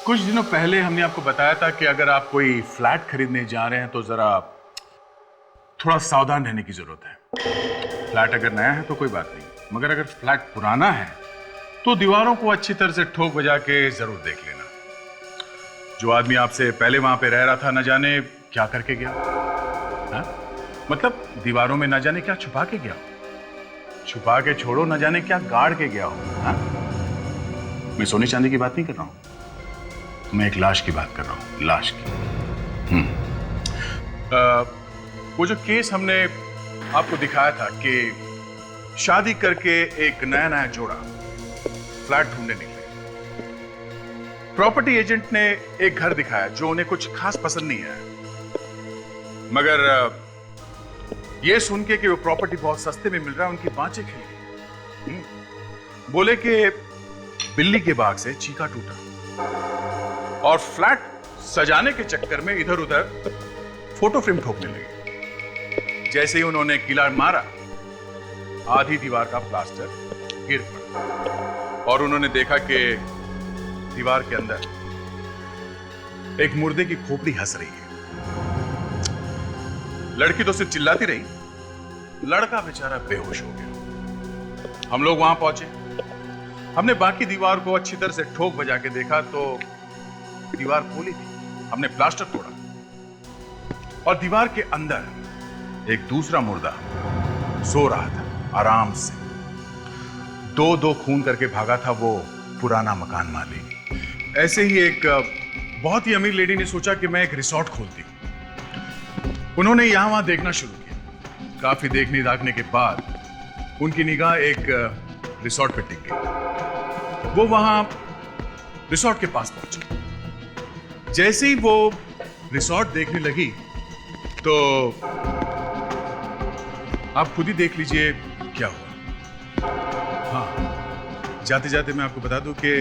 कुछ दिनों पहले हमने आपको बताया था कि अगर आप कोई फ्लैट खरीदने जा रहे हैं तो जरा थोड़ा सावधान रहने की जरूरत है। फ्लैट अगर नया है तो कोई बात नहीं, मगर अगर फ्लैट पुराना है तो दीवारों को अच्छी तरह से ठोक बजा के जरूर देख लेना। जो आदमी आपसे पहले वहां पे रह रहा था न जाने क्या करके गया, हा? मतलब दीवारों में न जाने क्या छुपा के गया, छुपा के छोड़ो न जाने क्या गाड़ के गया हो। हा? मैं सोने चांदी की बात नहीं कर रहा हूं, मैं एक लाश की बात कर रहा हूं, लाश की। वो जो केस हमने आपको दिखाया था कि शादी करके एक नया नया जोड़ा फ्लैट ढूंढने निकले, प्रॉपर्टी एजेंट ने एक घर दिखाया जो उन्हें कुछ खास पसंद नहीं आया, मगर यह सुन के कि वो प्रॉपर्टी बहुत सस्ते में मिल रहा है, उनकी बाँचें खिल गई। बोले कि बिल्ली के बाग से चीका टूटा, और फ्लैट सजाने के चक्कर में इधर उधर फोटो फ्रेम ठोकने लगे। जैसे ही उन्होंने कीला मारा, आधी दीवार का प्लास्टर गिर पड़ा और उन्होंने देखा कि दीवार के अंदर एक मुर्दे की खोपड़ी हंस रही है। लड़की तो सिर्फ चिल्लाती रही, लड़का बेचारा बेहोश हो गया। हम लोग वहां पहुंचे, हमने बाकी दीवार को अच्छी तरह से ठोक बजा के देखा तो दीवार खोली थी, हमने प्लास्टर तोड़ा और दीवार के अंदर एक दूसरा मुर्दा सो रहा था आराम से। दो दो खून करके भागा था वो पुराना मकान मालिक। ऐसे ही एक बहुत ही अमीर लेडी ने सोचा कि मैं एक रिसोर्ट खोलती हूं। उन्होंने यहां वहां देखना शुरू किया। काफी देखने दाखने के बाद उनकी निगाह एक रिसोर्ट पे टिक गई। वो वहां रिसोर्ट के पास पहुंचे। जैसे ही वो रिसोर्ट देखने लगी तो आप खुद ही देख लीजिए क्या हुआ। हाँ, जाते जाते मैं आपको बता दूं कि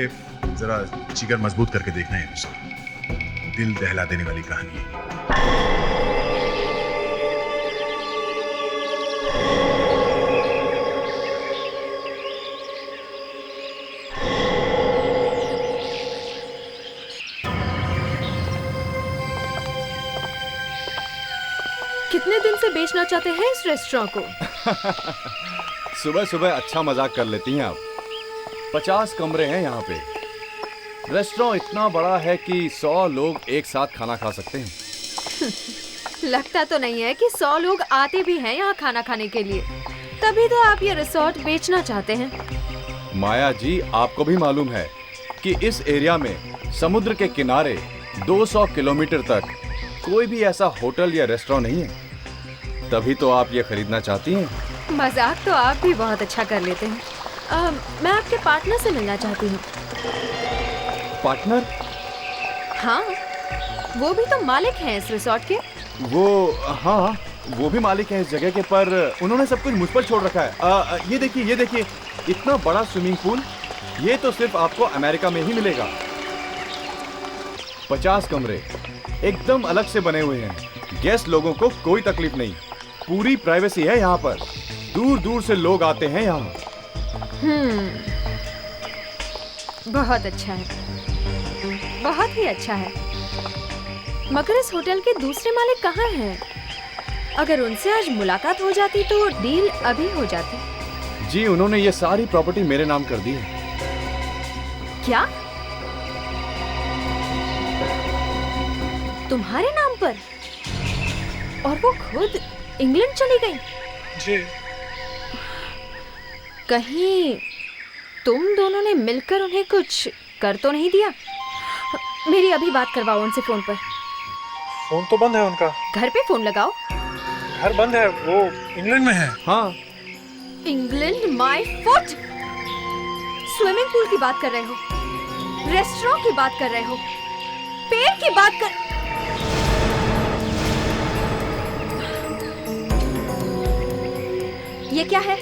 जरा जिगर मजबूत करके देखना है रिसोर्ट। दिल दहला देने वाली कहानी है। कितने दिन से बेचना चाहते हैं इस रेस्टोरेंट को? सुबह सुबह अच्छा मजाक कर लेती हैं आप। 50 कमरे हैं यहाँ पे। रेस्टोरेंट इतना बड़ा है कि 100 लोग एक साथ खाना खा सकते हैं। लगता तो नहीं है कि 100 लोग आते भी हैं यहाँ खाना खाने के लिए, तभी तो आप ये रिसोर्ट बेचना चाहते हैं। माया जी, आपको भी मालूम है कि इस एरिया में समुद्र के किनारे 200 किलोमीटर तक कोई भी ऐसा होटल या रेस्टोरेंट नहीं है। तभी तो आप ये खरीदना चाहती हैं। मजाक तो आप भी बहुत अच्छा कर लेते हैं। मैं आपके पार्टनर से मिलना चाहती हूँ। पार्टनर? हाँ, वो भी तो मालिक हैं इस रिसोर्ट के। हाँ, वो भी मालिक हैं इस जगह के, पर उन्होंने सब कुछ मुझ पर छोड़ रखा है। ये देखिए, इतना बड़ा स्विमिंग पूल, ये तो सिर्फ आपको अमेरिका में ही मिलेगा। 50 कमरे एकदम अलग से बने हुए हैं। गेस्ट लोगों को कोई तकलीफ नहीं, पूरी प्राइवेसी है यहाँ पर। दूर दूर से लोग आते हैं यहाँ। बहुत अच्छा है, बहुत ही अच्छा है। मगर इस होटल के दूसरे मालिक कहाँ हैं? अगर उनसे आज मुलाकात हो जाती तो डील अभी हो जाती। जी, उन्होंने ये सारी प्रॉपर्टी मेरे नाम कर दी है। क्या? तुम्हारे नाम पर? और वो खुद इंग्लैंड चली गई? जी। कहीं तुम दोनों ने मिलकर उन्हें कुछ कर तो नहीं दिया? मेरी अभी बात करवाओ उनसे फोन पर। फोन तो बंद है उनका। घर पे फोन लगाओ। घर बंद है, वो इंग्लैंड में है। हाँ। England my foot. Swimming pool की बात कर रहे हो, रेस्टोरेंट की बात कर रहे हो, पेड़ की बात कर। ये क्या है?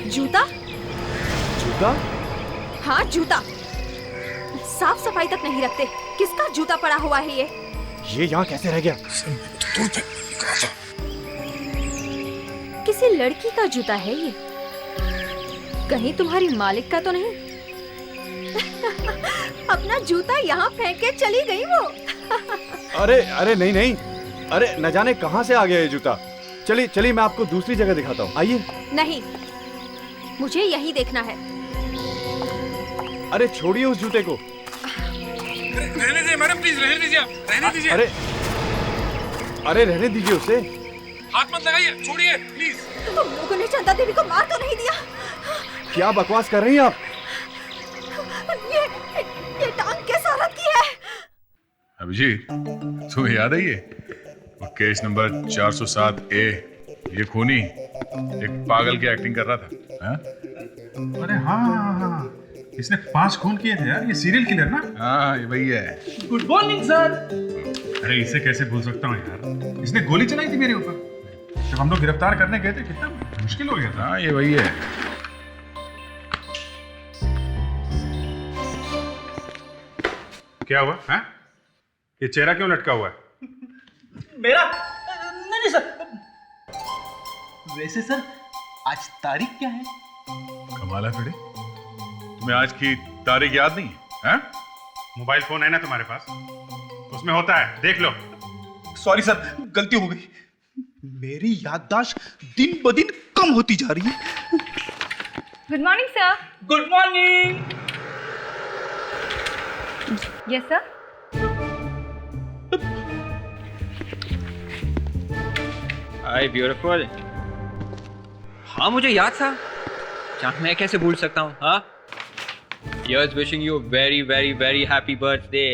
जूता? जूता? हाँ, जूता। साफ सफाई तक नहीं रखते। किसका जूता पड़ा हुआ है ये? ये यहाँ कैसे रह गया? किसी लड़की का जूता है ये। कहीं तुम्हारी मालिक का तो नहीं? अपना जूता यहाँ फेंक के चली गई वो। अरे अरे नहीं नहीं, अरे न जाने कहाँ से आ गया ये जूता। चलिए चलिए, मैं आपको दूसरी जगह दिखाता हूँ, आइए। नहीं, मुझे यही देखना है। अरे छोड़िए उस जूते को। रहने दीजिए मैडम, प्लीज रहने दीजिए, आप रहने दीजिए। अरे अरे रहने दीजिए उसे। हाथ मत लगाइए, छोड़िए प्लीज। तुम लोगों ने चंदा देवी को मार तो नहीं दिया? क्या बकवास कर रही हैं आप? ये टांग किस औरत की है? अभिजीत, तुम्हें याद है ये वो केस नंबर 407 ए, ये खूनी एक पागल की एक्टिंग कर रहा था। हाँ? अरे हाँ, इसने 5 खून किए थे यार, ये सीरियल किलर ना। हाँ, ये वही है। Good morning sir. अरे इसे कैसे भूल सकता हूँ यार, इसने गोली चलाई थी मेरे ऊपर जब हम लोग गिरफ्तार करने गए थे। कितना मुश्किल हो गया था। हाँ, ये वही है। क्या हुआ है? ये चेहरा क्यों लटका हुआ है? मेरा नहीं नहीं सर, वैसे सर आज तारीख क्या है? कमाल है फ्रेडी, तुम्हें आज की तारीख याद नहीं है? हाँ? मोबाइल फोन है ना तुम्हारे पास, उसमें होता है, देख लो। सॉरी सर, गलती हो गई। मेरी याददाश्त दिन ब दिन कम होती जा रही है। Good morning sir. Good morning. Yes sir. हाय ब्यूटीफुल। हाँ मुझे याद था, जान मैं कैसे भूल सकता हूँ। हाँ, Here's wishing you a very very very happy birthday.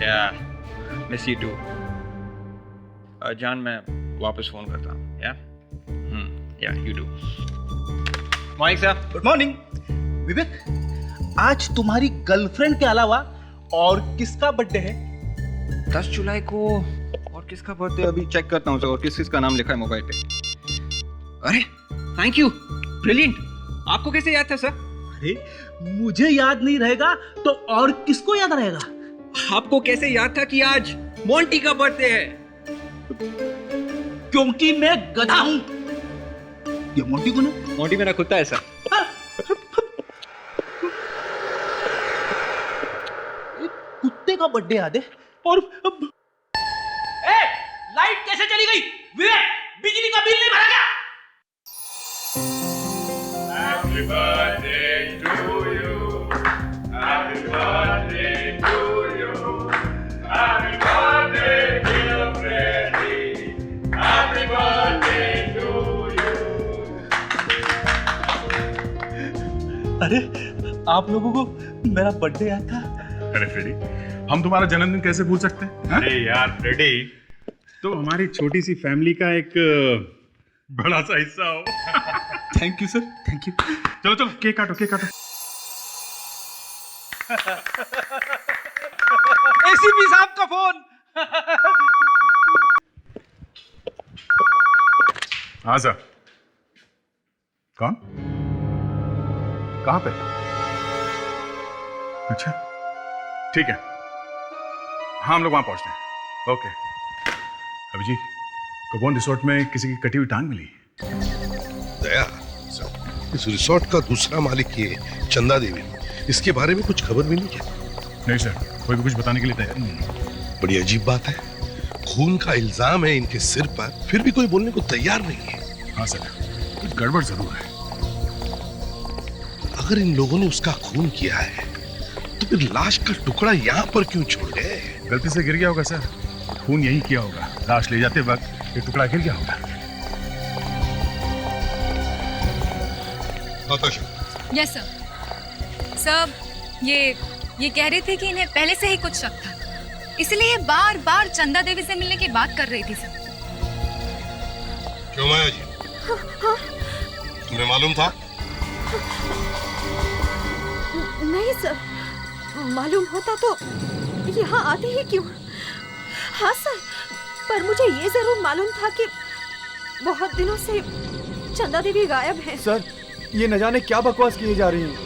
Yeah, miss you too. जान मैं वापस फोन करता हूँ। Yeah, you do. Morning sir. Good morning. Vivek, आज तुम्हारी गर्लफ्रेंड के अलावा और किसका बर्थडे है? 10 जुलाई को और किसका बर्थडे अभी चेक करता हूँ सर, और किस किसका नाम लिखा है मोबाइल पे। अरे थैंक यू, ब्रिलियंट। आपको कैसे याद था सर? अरे मुझे याद नहीं रहेगा तो और किसको याद रहेगा? आपको कैसे याद था कि आज मोंटी का बर्थडे है? क्योंकि मैं गधा हूं। ये मोंटी कौन है? मोंटी मेरा कुत्ता है सर। कुत्ते का बर्थडे याद है और लाइट कैसे चली गई? विवेक, बिजली का बिल नहीं भरा क्या? Happy birthday to you. Happy birthday to you. Happy birthday dear Freddy. Happy birthday to you. अरे आप लोगों को मेरा बर्थडे याद था? अरे फ्रेडी, हम तुम्हारा जन्मदिन कैसे भूल सकते हैं? हाँ? अरे यार फ्रेडी, तो हमारी छोटी सी फैमिली का एक बड़ा सा हिस्सा हो। Thank you sir, thank you. चलो चलो, केक काटो, केक काटो। एसीपी साहब का फोन। हाँ सर। कौन? कहाँ पे? अच्छा, ठीक है, हाँ हम लोग वहां पहुंचते हैं। ओके। अभिजीत, कबोन रिसोर्ट में किसी की कटी हुई टांग मिली? दया, इस रिसोर्ट का दूसरा मालिक ये चंदा देवी, इसके बारे में कुछ खबर मिली क्या? नहीं सर, कोई भी कुछ बताने के लिए तैयार नहीं है। बड़ी अजीब बात है, खून का इल्जाम है इनके सिर पर, फिर भी कोई बोलने को तैयार नहीं है। हाँ सर, कुछ गड़बड़ जरूर है। अगर इन लोगों ने उसका खून किया है तो फिर लाश का टुकड़ा यहाँ पर क्यों छोड़ गए? गलती से गिर गया होगा सर, खून यही किया होगा, लाश ले जाते वक्त ये टुकड़ा गिर गया होगा। Natasha, yes sir. सर ये कह रहे थे कि इन्हें पहले से ही कुछ शक था, इसलिए बार बार चंदा देवी से मिलने की बात कर रही थी सर। क्यों माया जी, तुम्हें मालूम था? नहीं सर, मालूम होता तो यहाँ आते ही क्यों। हाँ सर, पर मुझे ये जरूर मालूम था कि बहुत दिनों से चंदा देवी गायब है। सर, ये न जाने क्या बकवास किए जा रही हैं।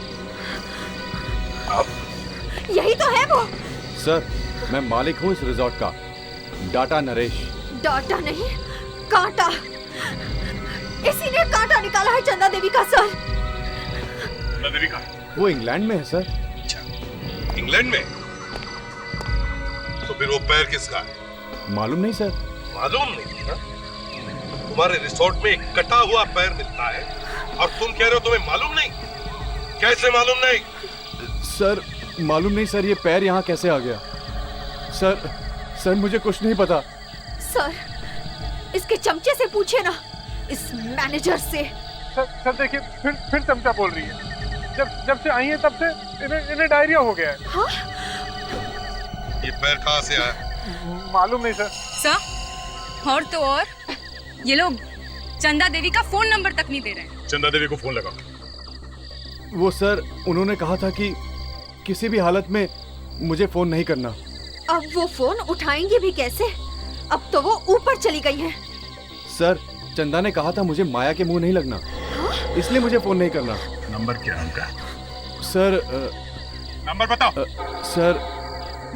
यही तो है वो। सर, मैं मालिक हूँ इस रिजॉर्ट का, डाटा नरेश। डाटा नहीं, कांटा। इसी ने कांटा निकाला है चंदा देवी का सर। चंदा देवी का? वो इंग्लैंड में है सर। इंग्लैंड इंग्लैंड में? तो फिर वो पैर किसका है? मालूम नहीं सर। मालूम नहीं ना? तुम्हारे रिसोर्ट में एक कटा हुआ पैर मिलता है और तुम कह रहे हो तुम्हें मालूम नहीं? कैसे मालूम नहीं? सर मालूम नहीं सर, ये पैर यहाँ कैसे आ गया? सर मुझे कुछ नहीं पता। सर, इसके चमचे से पूछे ना, इस मैनेजर से। सर देखिए, फिर चमचा बोल रही है। जब से आई है तब से इन्हें डायरिया हो गया है। हाँ? ये पैर कहाँ से आया? मालूम नहीं सर। सर, और तो और ये लोग चंदा देवी का फोन नंबर तक नहीं दे रहे हैं। चंदा देवी को फोन लगाओ। वो सर, उन्होंने कहा था कि किसी भी हालत में मुझे फोन नहीं करना। अब वो फोन उठाएंगी भी कैसे? अब तो वो ऊपर चली गई है। सर, चंदा ने कहा था मुझे माया के मुंह नहीं लगना, इसलिए मुझे फोन नहीं करना। नंबर क्या है उनका? सर नंबर बताओ। सर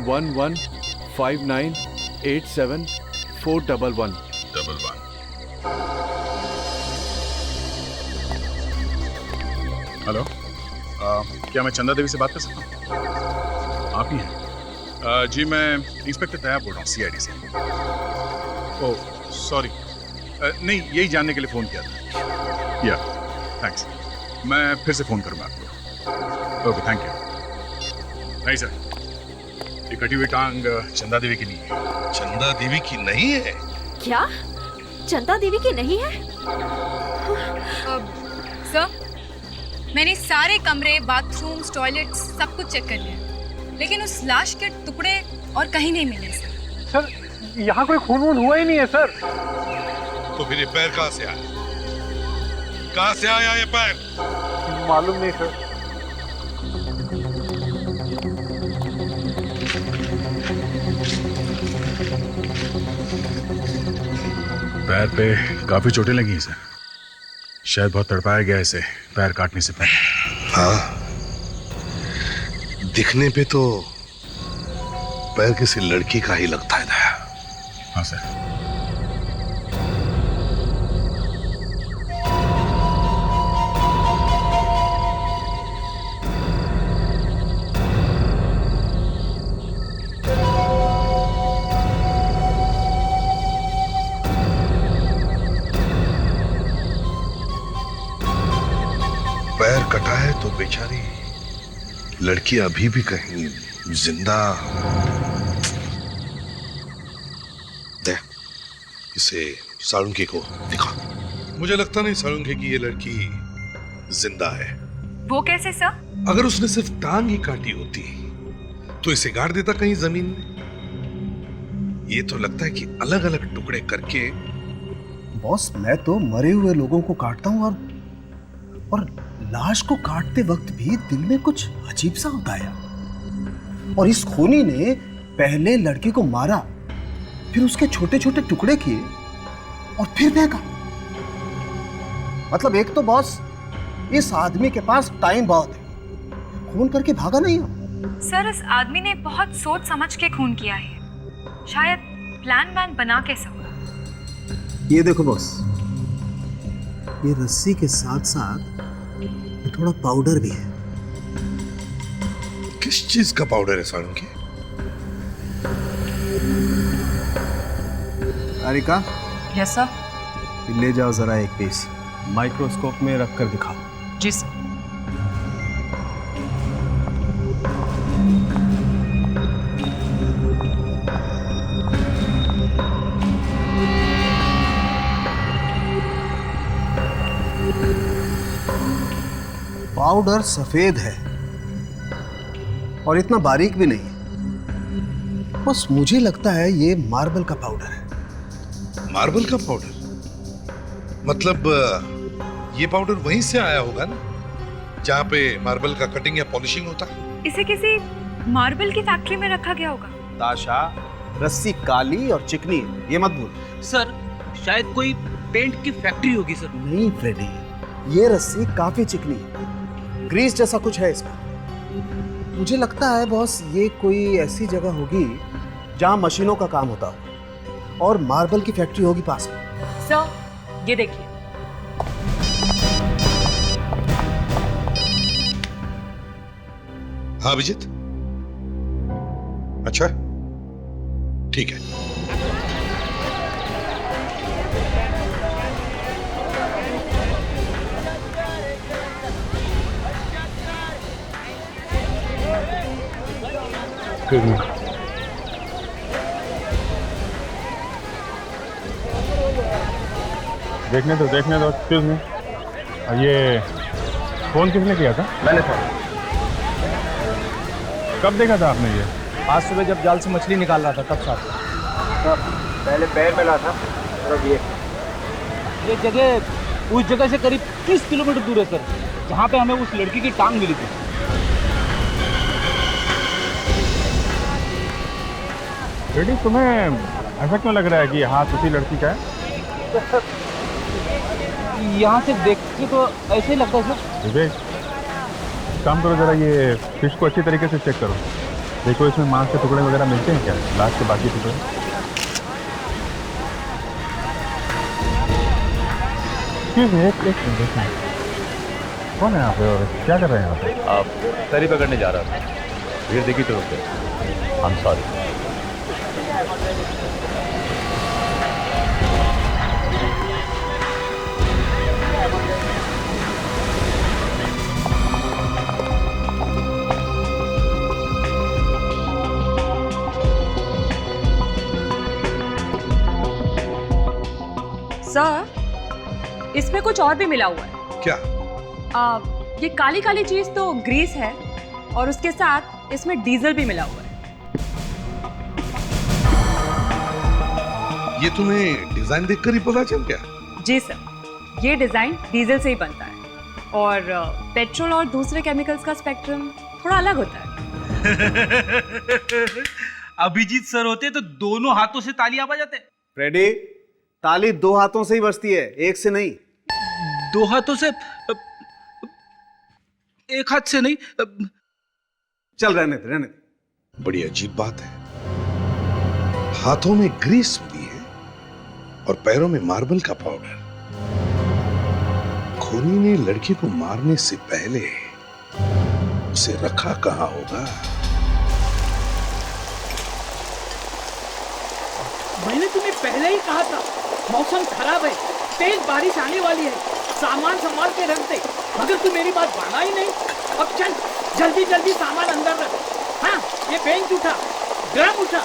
1159874111। हेलो, क्या मैं चंदा देवी से बात कर सकता हूँ? आप ही हैं? जी, मैं इंस्पेक्टर तैयार बोल रहा हूँ, CID से। ओह सॉरी, नहीं, यही जानने के लिए फ़ोन किया था। या थैंक्स, मैं फिर से फ़ोन करूँगा आपको। Okay, thank you. नहीं सर, ये कटी हुई टांग चंदा देवी की नहीं है। चंदा देवी की नहीं है? क्या? चंदा देवी की नहीं है? सर, मैंने सारे कमरे, बाथरूम्स, टॉयलेट्स सब कुछ चेक कर लिया, लेकिन उस लाश के टुकड़े और कहीं नहीं मिले सर, यहाँ कोई खून वून हुआ ही नहीं है सर। तो फिर ये पैर कहाँ से आया? कहाँ से आया ये पैर? मालूम नहीं सर। पैर पे काफी चोटें लगी हैं सर, शायद बहुत तड़पाया गया इसे पैर काटने से पहले। हाँ, दिखने पे तो पैर किसी लड़की का ही लगता है दया। हाँ सर। पैर कटा है तो बेचारी लड़की अभी भी कहीं जिंदा। दे, इसे साळुंखे को दिखा। मुझे लगता नहीं साळुंखे की ये लड़की जिंदा है। वो कैसे सर? अगर उसने सिर्फ टांग ही काटी होती तो इसे गाड़ देता कहीं जमीन में। ये तो लगता है कि अलग अलग टुकड़े करके। बॉस, मैं तो मरे हुए लोगों को काटता हूँ और लाश को काटते वक्त भी दिल में कुछ अजीब सा होता है। और इस खूनी ने पहले लड़की को मारा, फिर उसके छोटे छोटे टुकड़े किए और फिर फेंका। मतलब एक तो बॉस, इस आदमी के पास टाइम बहुत है, खून करके भागा नहीं हो। सर, इस आदमी ने बहुत सोच समझ के खून किया है, शायद प्लान वैन बना के सब। ये देखो बॉस, ये रस्सी के साथ साथ ये थोड़ा पाउडर भी है। किस चीज का पाउडर है साळुंखे? Areca, yes sir. ले जाओ जरा एक पीस, माइक्रोस्कोप में रख कर दिखाओ। जी सर। पाउडर सफेद है और इतना बारीक भी नहीं है। बस मुझे लगता है ये मार्बल का पाउडर है। मार्बल का पाउडर? मतलब ये पाउडर वहीं से आया होगा ना, जहाँ पे मार्बल का कटिंग या पॉलिशिंग होता है। इसे किसी मार्बल की फैक्ट्री में रखा गया होगा। ताशा, रस्सी काली और चिकनी है, ये मत भूल। सर, शायद कोई पेंट की फैक्ट्री होगी सर। नहीं फ्रेडी, ये रस्सी काफी चिकनी है, ग्रीस जैसा कुछ है इसमें। मुझे लगता है बॉस, ये कोई ऐसी जगह होगी जहाँ मशीनों का काम होता हो और मार्बल की फैक्ट्री होगी पास में। सर, ये देखिए। हाँ अभिजीत, अच्छा, ठीक है। देखने दो एक्सक्यूज मी। ये फोन किसने किया था? मैंने था। कब देखा था आपने ये? आज सुबह जब जाल से मछली निकाल रहा था तब साथ। पहले पैर मिला था और अब ये जगह उस जगह से करीब 30 किलोमीटर दूर है सर, जहाँ पे हमें उस लड़की की टांग मिली थी। बेटी, तुम्हें ऐसा क्यों लग रहा है कि ये हाथ उसी लड़की का है? यहाँ से देख के तो ऐसे ही लगता है सर। विवेक, काम करो जरा, ये फिश को अच्छी तरीके से चेक करो। देखो इसमें मांस के टुकड़े वगैरह मिलते हैं क्या, लाश के बाकी टुकड़े? एक मिनट देखना। कौन है यहाँ पे और क्या कर रहे हैं यहाँ पे? आप तरी पकड़ने जा रहा था, भीड़ देखी तो रुक गए। I'm sorry। सर, इसमें कुछ और भी मिला हुआ है। क्या? ये काली काली चीज तो ग्रीस है और उसके साथ इसमें डीजल भी मिला हुआ है। ये तुम्हें डिजाइन देखकर ही पता चल गया? जी सर, ये डिजाइन डीजल से ही बनता है और पेट्रोल और दूसरे केमिकल्स का स्पेक्ट्रम थोड़ा अलग होता है। अभिजीत सर होते तो दोनों हाथों से तालियां बजाते। फ्रेडी, ताली 2 हाथों से ही बजती है, 1 से नहीं। 2 हाथों से? 1 हाथ से नहीं। चल रहने दे। बड़ी अजीब बात है, हाथों में ग्रीस मिली है और पैरों में मार्बल का पाउडर। खूनी ने लड़की को मारने से पहले उसे रखा कहां होगा? मैंने तुम्हें पहले ही कहा था, मौसम खराब है, तेज बारिश आने वाली है, सामान संभाल के रख दे, मगर तू मेरी बात माना ही नहीं। अब चल, जल्दी जल्दी सामान अंदर रख। हाँ, ये बेंच उठा, ड्रम उठा,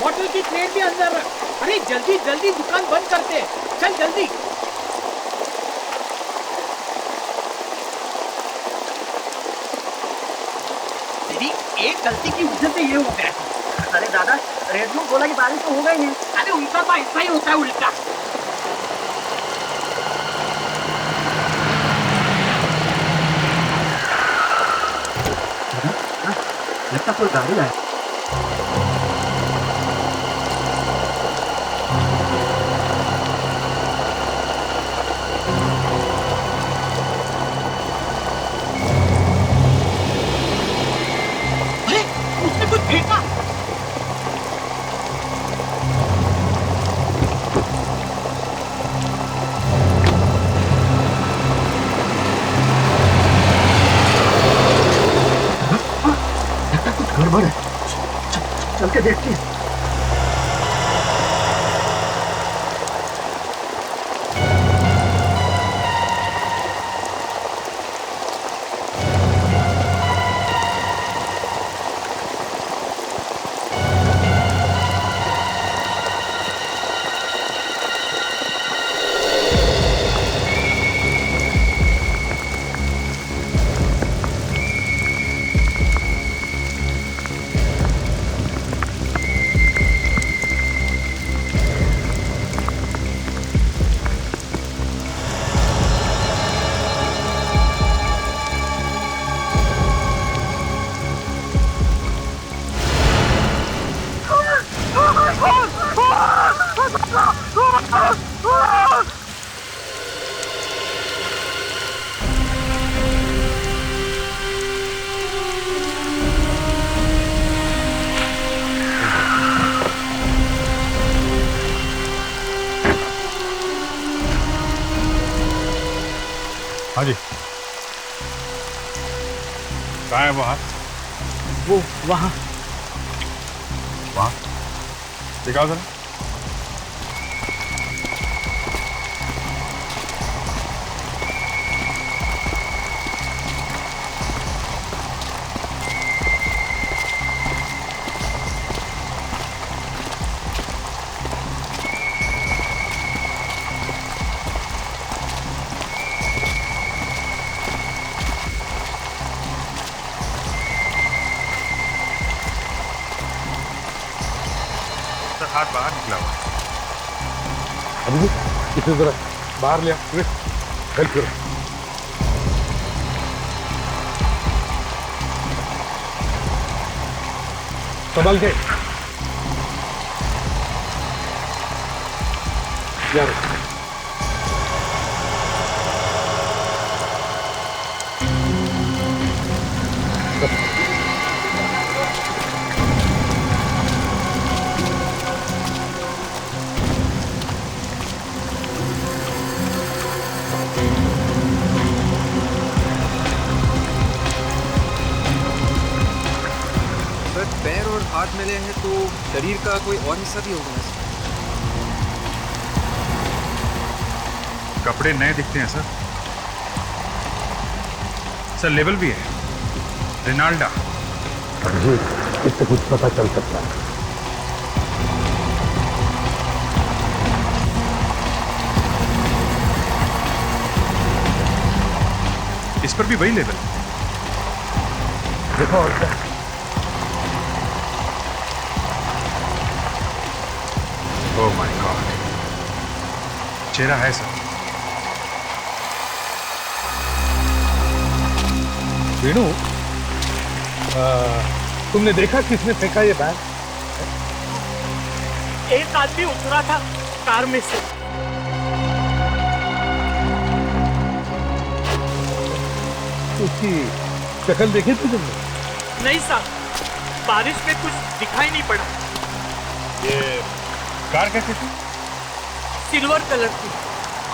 बोतल की प्लेट भी अंदर रख। अरे जल्दी जल्दी दुकान बंद करते हैं, चल जल्दी। तेरी एक गलती की वजह से ये हो गया। अरे दादा, रेडियो बोला कि बारिश तो होगा ही नहीं। अरे उनका तो ऐसा ही होता है, उल्टा। लगता कोई गाड़ी है। अरे उसने कुछ फेंका। गड़बड़ है, चल के देखते हैं। हाँ जी, कहाँ है वो हाथ? वो वहाँ। वाह, दिखाओ जरा। हाथ बाहर निकला हुआ है। अभी इसे जरा बाहर लिया, हेल्प करो। संभल के यार। पैर और हाथ मिले हैं तो शरीर का कोई और हिस्सा भी होगा सर? कपड़े नए दिखते हैं सर। सर लेबल भी है, रेनाल्डा। अभिजीत, इससे कुछ पता चल सकता है। इस पर भी वही लेबल है। देखो और क्या। ओह माय गॉड, चेहरा है सर। वीणु, तुमने देखा किसने फेंका ये बैग? एक आदमी उतरा था कार में से। उसकी शक्ल देखी थी तुमने? नहीं साहब, बारिश में कुछ दिखाई नहीं पड़ा। ये कार कैसी थी? सिल्वर कलर की,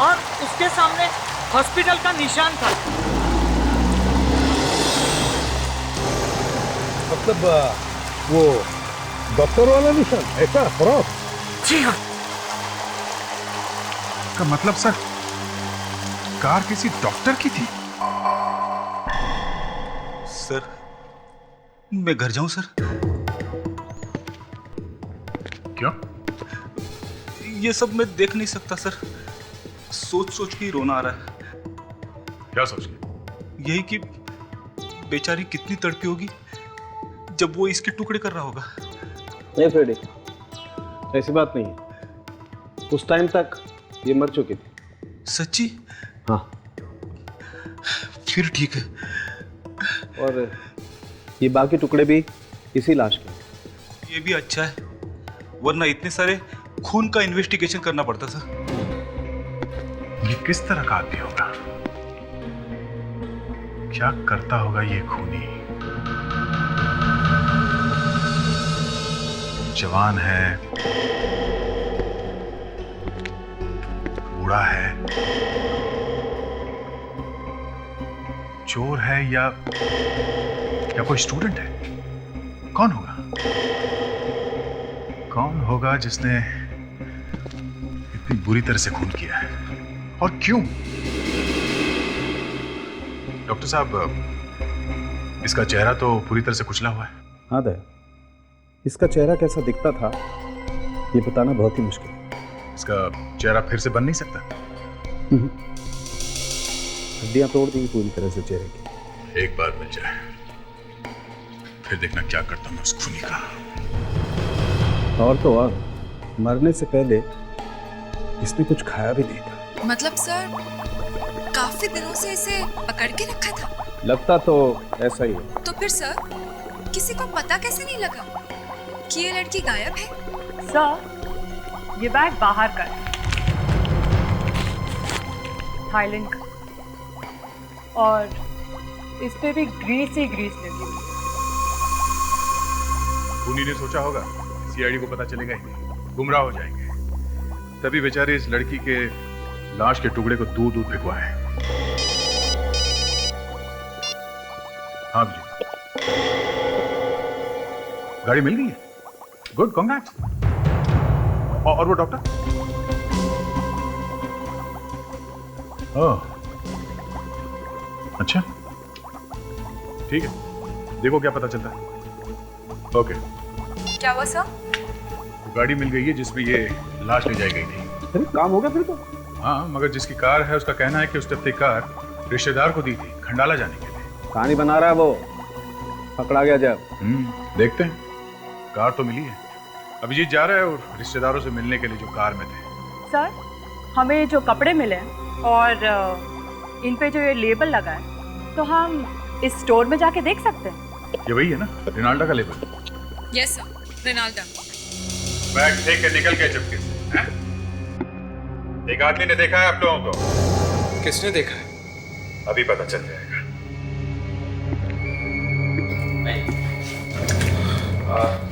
और उसके सामने हॉस्पिटल का निशान था। मतलब वो डॉक्टर वाला निशान, ऐसा क्रॉस? जी हाँ। का मतलब सर, कार किसी डॉक्टर की थी? सर, मैं घर जाऊं सर? क्यों? ये सब मैं देख नहीं सकता सर। सोच सोच के ही रोना आ रहा है। क्या सोच के? यही कि बेचारी कितनी तड़पी होगी जब वो इसके टुकड़े कर रहा होगा। नहीं फ्रेडी, ऐसी बात नहीं है। उस टाइम तक ये मर चुकी थी। सच्ची? हाँ। फिर ठीक है। और ये बाकी टुकड़े भी इसी लाश के। ये भी अच्छा है, वरना इतने सारे खून का इन्वेस्टिगेशन करना पड़ता था। ये किस तरह का आदमी होगा? क्या करता होगा ये खूनी? जवान है, बूढ़ा है, चोर है या कोई स्टूडेंट है? कौन होगा? कौन होगा जिसने इतनी बुरी तरह से खून किया है, और क्यों? डॉक्टर साहब, इसका चेहरा तो पूरी तरह से कुचला हुआ है। हाँ दया, इसका चेहरा कैसा दिखता था ये बताना बहुत ही मुश्किल है। इसका चेहरा फिर से बन नहीं सकता। हड्डियां तोड़ दी पूरी तरह से चेहरे की। एक बार मिल जाए, फिर देखना क्या करता हूं उस खूनी का। और तो और, मरने से पहले इसने कुछ खाया भी नहीं था। मतलब सर, काफी दिनों से इसे पकड़ के रखा था? लगता तो ऐसा ही है। तो फिर सर, किसी को पता कैसे नहीं लगा कि ये लड़की गायब है? सर, ये बैग बाहर का है, थाईलैंड का, और इस पे भी ग्रीस ही ग्रीस लगी हुई। खूनी ने सोचा होगा सीआईडी को पता चलेगा ही नहीं, गुमराह हो जाएंगे, तभी बेचारे इस लड़की के लाश के टुकड़े को दूर दूर भिगवाए। हाँ जी, गाड़ी मिल गई है? Good, congrats. और वो डॉक्टर? ओह, अच्छा, ठीक है, देखो क्या पता चलता है। ओके। क्या हुआ सर? गाड़ी मिल गई है जिसमें ये लाश ले जाई गई थी। अरे काम हो गया फिर तो। हाँ, मगर जिसकी कार है उसका कहना है कि उसने अपनी कार रिश्तेदार को दी थी खंडाला जाने के लिए। कहानी बना रहा है वो, पकड़ा गया जब। देखते हैं। कार तो मिली है, अभिजीत जा रहा है और रिश्तेदारों से मिलने के लिए जो कार में थे। सर, हमें जो कपड़े मिले हैं और इन पे जो ये लेबल लगा है, तो हम इस स्टोर में जाके देख सकते हैं। ये वही है ना, रिनाल्डा का label? Yes sir, Rinalda. Bag फेंक के निकल गए चुपके से, हैं? एक आदमी ने देखा है आप लोगों को। किसने देखा है? अभी पता चल जाएगा।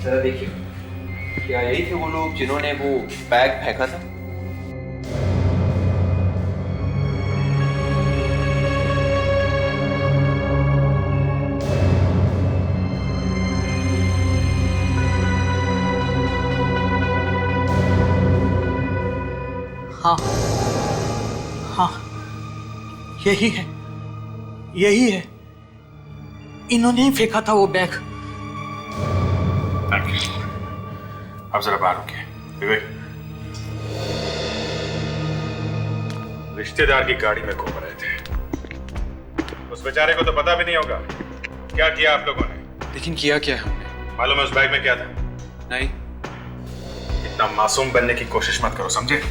जरा देखिए, क्या यही थे वो लोग जिन्होंने वो बैग फेंका था? हाँ हाँ, यही है, यही है, इन्होंने ही फेंका था वो बैग। अब जरा बाहर रुके। विवेक, रिश्तेदार की गाड़ी में घूम रहे थे, उस बेचारे को तो पता भी नहीं होगा क्या किया आप लोगों ने। लेकिन किया क्या है हमने? मालूम है उस बैग में क्या था? नहीं। इतना मासूम बनने की कोशिश मत करो, समझे?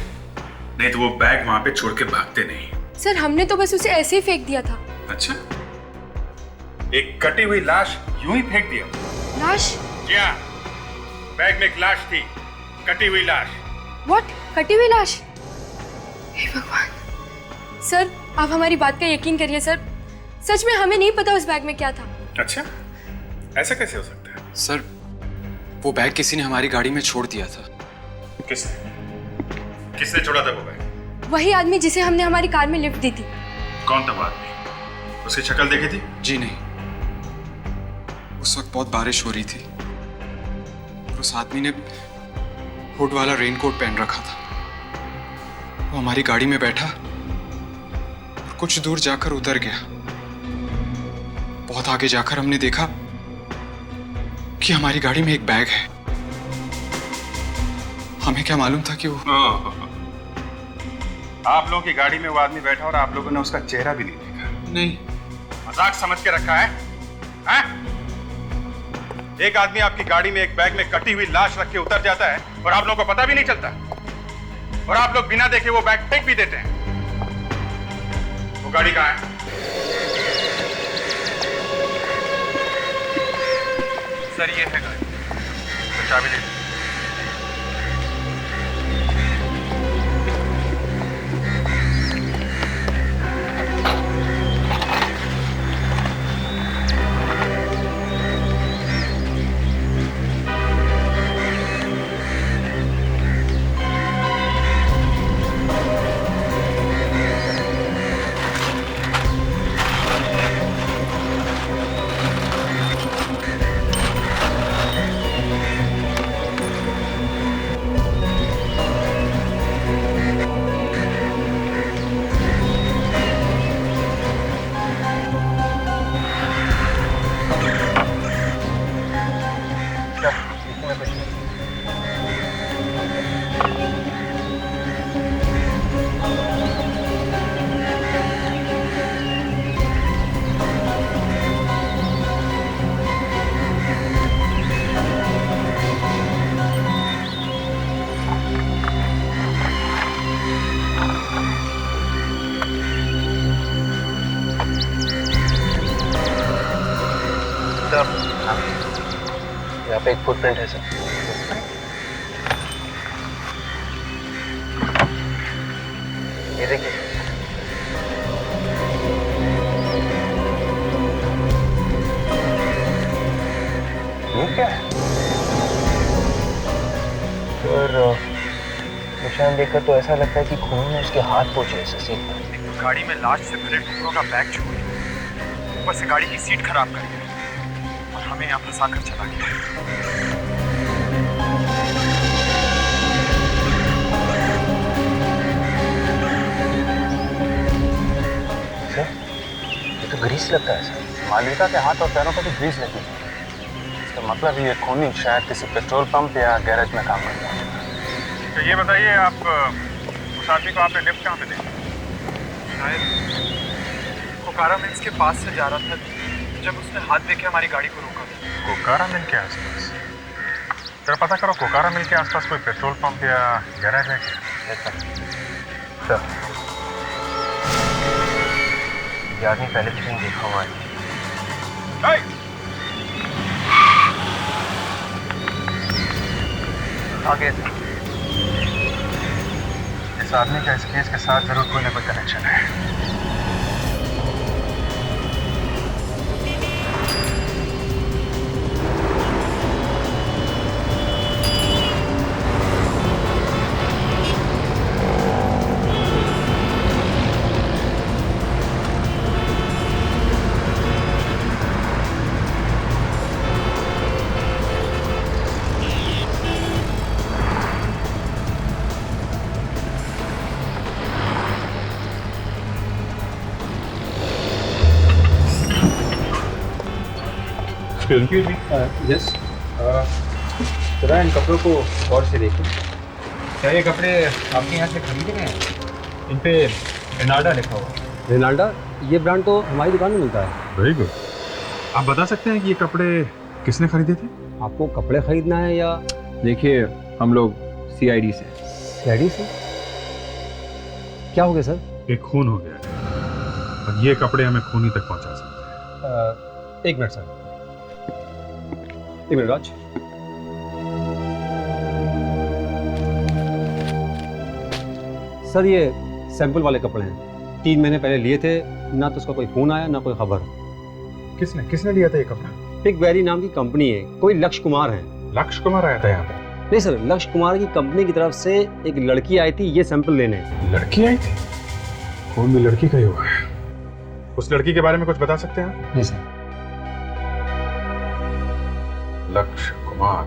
नहीं तो वो बैग वहां पे छोड़ के भागते नहीं। सर, हमने तो बस उसे ऐसे ही फेंक दिया था। अच्छा, एक कटी हुई लाश यूं ही फेंक दिया? लाश? जी हाँ, बैग में एक लाश थी, कटी हुई लाश। व्हाट? कटी हुई लाश? हे भगवान। सर, आप हमारी बात का यकीन करिए सर, सच में हमें नहीं पता उस बैग में क्या था। अच्छा, ऐसा कैसे हो सकता है? सर, वो बैग किसी ने हमारी गाड़ी में छोड़ दिया था। किसने छोड़ा था वो बैग? वही आदमी जिसे हमने हमारी कार में लिफ्ट दी थी। कौन था वो आदमी? उसकी शक्ल देखी थी? जी नहीं, उस वक्त बहुत बारिश हो रही थी और उस आदमी ने हुड वाला रेनकोट पहन रखा था। वो हमारी गाड़ी में बैठा और कुछ दूर जाकर उतर गया। बहुत आगे जाकर हमने देखा कि हमारी गाड़ी में एक बैग है। हमें क्या मालूम था कि वो आप लोगों की गाड़ी में वो आदमी बैठा और आप लोगों ने उसका चेहरा भी नहीं देखा? नहीं। मजाक समझ के रखा है? हैं? एक आदमी आपकी गाड़ी में एक बैग में कटी हुई लाश रख के उतर जाता है और आप लोगों को पता भी नहीं चलता, और आप लोग बिना देखे वो बैग फेंक भी देते हैं। वो गाड़ी कहाँ है? सर, ये है गाड़ी। तो चाबी दे दो। यहाँ पे एक फुटप्रिंट है सर। ये देखिए। ये क्या है? और निशान देखकर तो ऐसा लगता है कि खून में उसके हाथ पहुंचे इस सीट पर। गाड़ी में लाश से भरे टुकड़ों का बैग छोड़ ऊपर से गाड़ी की सीट खराब कर गया और हमें यहाँ फंसा कर चला गया। ग्रीस लगता है सर। मालविका के हाथ और पैरों पर भी ग्रीस लगी है। इसका मतलब ये खूनी शायद किसी पेट्रोल पंप या गैरेज में काम करता है। तो ये बताइए, आप उस आदमी को आपने लिफ्ट कहाँ पे देखा? शायद कोकारा मिल्स के पास से जा रहा था जब उसने हाथ देके हमारी गाड़ी को रोका। कोकारा मिल के आसपास? जरा पता करो, कोकारा मिल के आसपास कोई पेट्रोल पंप या गैरेज है क्या? सर, ये आदमी पहले भी नहीं देखा हुआ है। आगे इस आदमी का इस केस के साथ जरूर कोई ना कोई कनेक्शन है। यस, जरा इन कपड़ों को गौर से देखो। क्या ये कपड़े आपके यहाँ से खरीदे गए हैं? इन पे रेनाल्डा लिखा हुआ है। रेनाल्डा? ये ब्रांड तो हमारी दुकान में मिलता है। Very good. आप बता सकते हैं कि ये कपड़े किसने खरीदे थे? आपको कपड़े खरीदना है या? देखिए, हम लोग CID से। CID से? क्या हो गया सर? एक खून हो गया है और ये कपड़े हमें खूनी तक पहुंचा सकते हैं। एक मिनट सर, एक मिनट राज। सर, ये सैंपल वाले कपड़े हैं। 3 महीने पहले लिए थे, ना तो उसका कोई फोन आया ना कोई खबर। किसने लिया था ये कपड़ा? पिक वेरी नाम की कंपनी है, कोई लक्ष्य कुमार है। लक्ष्य कुमार आया था यहाँ पे? नहीं सर, लक्ष्य कुमार की कंपनी की तरफ से एक लड़की आई थी ये सैंपल लेने। लड़की आई थी? खून भी लड़की का ही हुआ है। उस लड़की के बारे में कुछ बता सकते हैं आप? नहीं सर। लक्ष्य कुमार।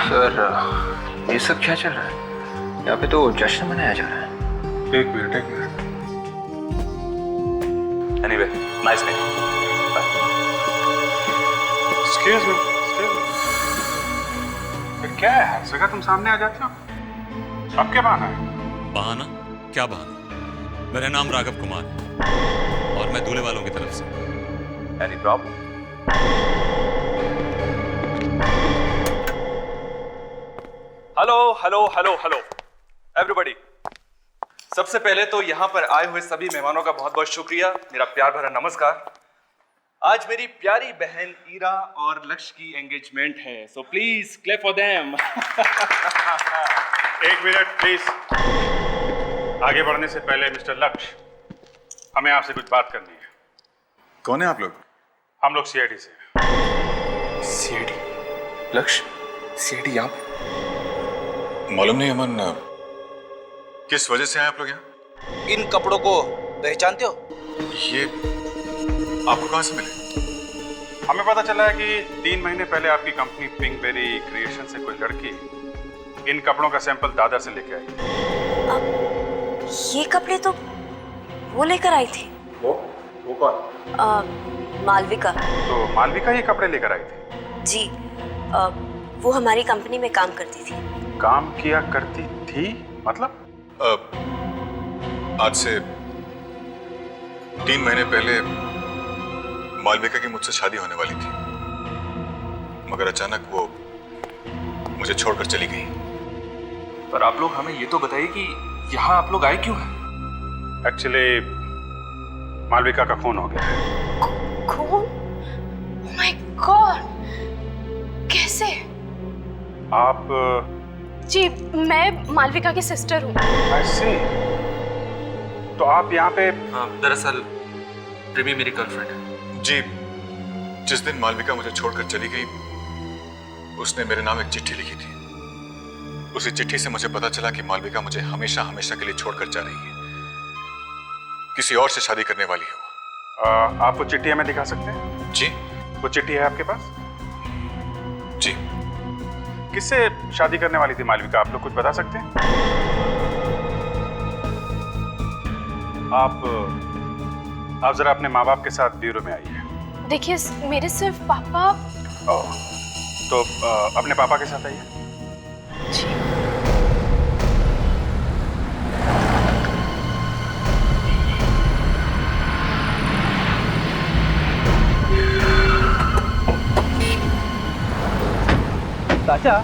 सर, ये सब क्या चल रहा है? यहाँ पे तो जश्न मनाया जा रहा है। एक minute. Anyway, nice meeting. Excuse me. फिर क्या है, हर जगह तुम सामने आ जाते हो? अब क्या बहाना है? बहाना? क्या बहाना? मेरा नाम राघव कुमार है और मैं दूल्हे वालों की तरफ से। Any problem? Hello everybody. सबसे पहले तो यहाँ पर आए हुए सभी मेहमानों का बहुत बहुत शुक्रिया, मेरा प्यार भरा नमस्कार। आज मेरी प्यारी बहन ईरा और लक्ष्य की एंगेजमेंट है, so please clap for them. एक मिनट प्लीज। आगे बढ़ने से पहले मिस्टर लक्ष्य, हमें आपसे कुछ बात करनी है। कौन है आप लोग? हम लोग CID से। CID? लक्ष्य, CID यहाँ पे? मालूम नहीं अमन, किस वजह से आए आप लोग यहाँ? इन कपड़ों को पहचानते हो? ये आपको कहाँ से मिले? हमें पता चला है कि 3 महीने पहले आपकी कंपनी पिंकबेरी क्रिएशन से कोई लड़की इन कपड़ों का सैंपल दादर से लेके आई। ये कपड़े तो वो लेकर आई थी। वो कौन? मालविका। तो मालविका ये कपड़े लेकर आई थी? जी, वो हमारी कंपनी में काम करती थी। काम किया करती थी मतलब? आज से 3 महीने पहले मालविका की मुझसे शादी होने वाली थी, मगर अचानक वो मुझे छोड़कर चली गई। पर आप लोग हमें ये तो बताइए कि यहाँ आप लोग आए क्यों हैं? एक्चुअली मालविका का खून हो गया है। खून? Oh my God! कैसे? आप? जी, मैं मालविका की सिस्टर हूँ। I see। तो आप यहाँ पे? दरअसल रिमी मेरी गर्लफ्रेंड है। जी, जिस दिन मालविका मुझे छोड़कर चली गई, उसने मेरे नाम एक चिट्ठी लिखी थी। उसी चिट्ठी से मुझे पता चला कि मालविका मुझे हमेशा हमेशा के लिए छोड़कर जा रही है, किसी और से शादी करने वाली है। आप वो चिट्ठी हमें दिखा सकते हैं? जी। वो चिट्ठी है आपके पास? जी। किससे शादी करने वाली थी मालविका, आप लोग कुछ बता सकते हैं? आप जरा अपने माँ बाप के साथ ब्यूरो में आइए। देखिए मेरे सिर्फ पापा। तो अपने पापा के साथ आइए। चाचा,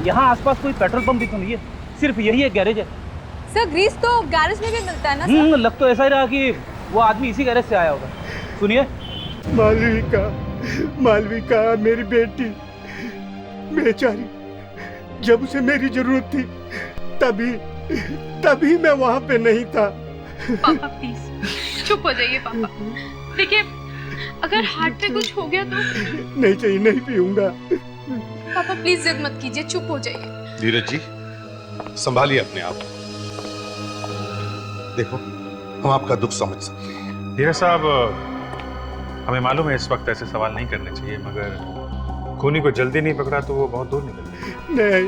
यहाँ आसपास कोई पेट्रोल पंप भी तो नहीं है, सिर्फ यही एक गैरेज है। सर ग्रीस तो गैरेज में भी मिलता है ना सर? लग तो ऐसा ही रहा कि वो आदमी इसी गैरेज से आया होगा। सुनिए। मालविका मेरी बेटी बेचारी, जब उसे मेरी जरूरत थी तभी मैं वहाँ पे नहीं था। पापा प्लीज चुप हो जाइए पापा। देखिए अगर हार्ट पे कुछ हो गया तो। नहीं चाहिए, नहीं पीऊंगा। पापा प्लीज जिद मत कीजिए, चुप हो जाइए। धीरज जी, संभालिए अपने आप। देखो, हम आपका दुख समझ सकते हैं। धीरज साहब, हमें मालूम है इस वक्त ऐसे सवाल नहीं करने चाहिए, मगर खूनी को जल्दी नहीं पकड़ा तो वो बहुत दूर निकल गया। नहीं।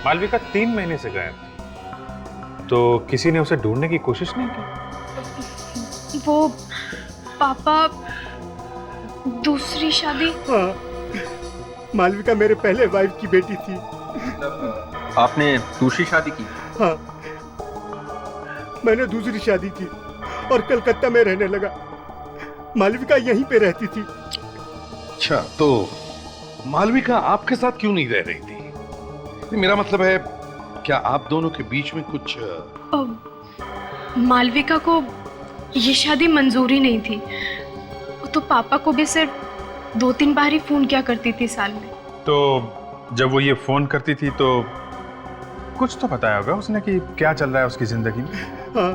मालविका 3 महीने से गायब थी, तो किसी ने उसे ढूंढने की कोशिश नहीं की? वो पापा दूसरी शादी। हाँ, मालविका मेरे पहले वाइफ की बेटी थी। आपने दूसरी शादी की? हाँ, मैंने दूसरी शादी की और कलकत्ता में रहने लगा। मालविका यहीं पे रहती थी। अच्छा, तो मालविका आपके साथ क्यों नहीं रह रही थी? मेरा मतलब है, क्या आप दोनों के बीच में कुछ? मालविका को ये शादी मंजूरी नहीं थी, तो पापा को भी सिर्फ 2-3 बार ही फोन किया करती थी साल में। तो जब वो ये फोन करती थी तो कुछ तो बताया होगा उसने कि क्या चल रहा है उसकी जिंदगी में? हाँ,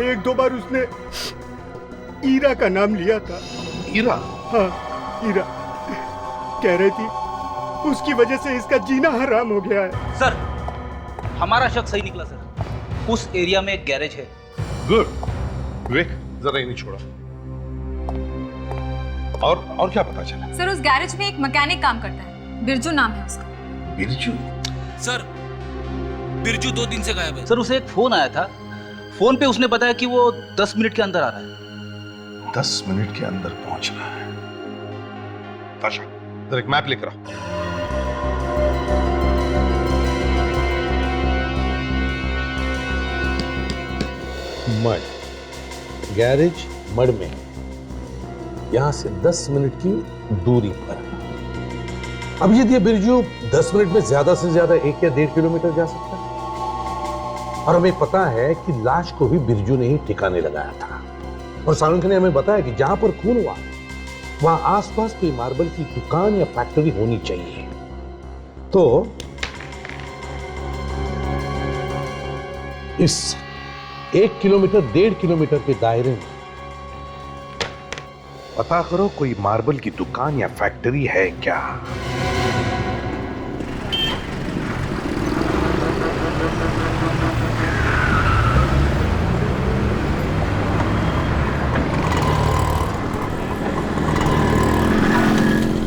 1-2 बार उसने ईरा का नाम लिया था। ईरा? हाँ, ईरा। कह रही थी उसकी वजह से इसका जीना हराम हो गया है। सर, हमारा शक सही निकला सर। उस एरिया में एक गैरेज है। गुड। विवेक, जरा इन्हें छोड़ा। और क्या पता चला? सर उस गैरेज में एक मैकेनिक काम करता है, बिरजू नाम है उसका। बिरजू? सर, बिरजू 2 दिन से गायब है। सर, उसे एक फोन आया था। फोन पे उसने बताया कि वो 10 मिनट के अंदर आ रहा है। 10 मिनट के अंदर पहुंचना है। ताशा, जरा एक मैप लेकर आओ। मड, गैरेज मड में, यहां से 10 मिनट की दूरी पर। अब यदि बिरजू 10 मिनट में ज्यादा से ज्यादा 1 या 1.5 किलोमीटर जा सकता है, और हमें पता है कि लाश को भी बिरजू ने ही ठिकाने लगाया था, और सालुंखे ने हमें बताया कि जहां पर खून हुआ वहां आसपास कोई मार्बल की दुकान या फैक्ट्री होनी चाहिए। तो इस 1 किलोमीटर 1.5 किलोमीटर के दायरे में पता करो कोई मार्बल की दुकान या फैक्ट्री है क्या।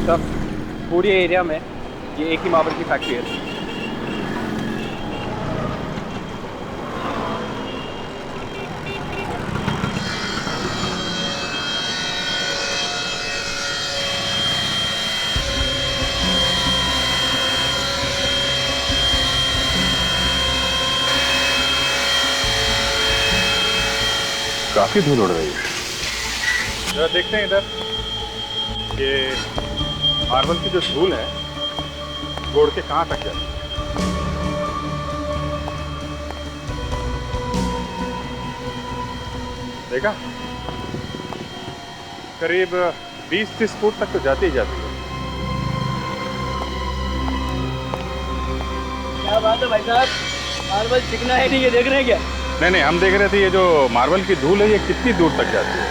सब पूरे एरिया में ये एक ही मार्बल की फैक्ट्री है। काफी धूल उड़ रही है। जरा देखते हैं इधर, ये मार्बल की जो धूल है वो उड़ के कहां तक जाती है। देखा, करीब 20-30 फुट तक तो जाती ही जाती है। क्या बात है भाई साहब, मार्बल चिकना है नहीं, ये देख रहे हैं क्या? नहीं, हम देख रहे थे ये जो मार्बल की धूल है ये कितनी दूर तक जाती है।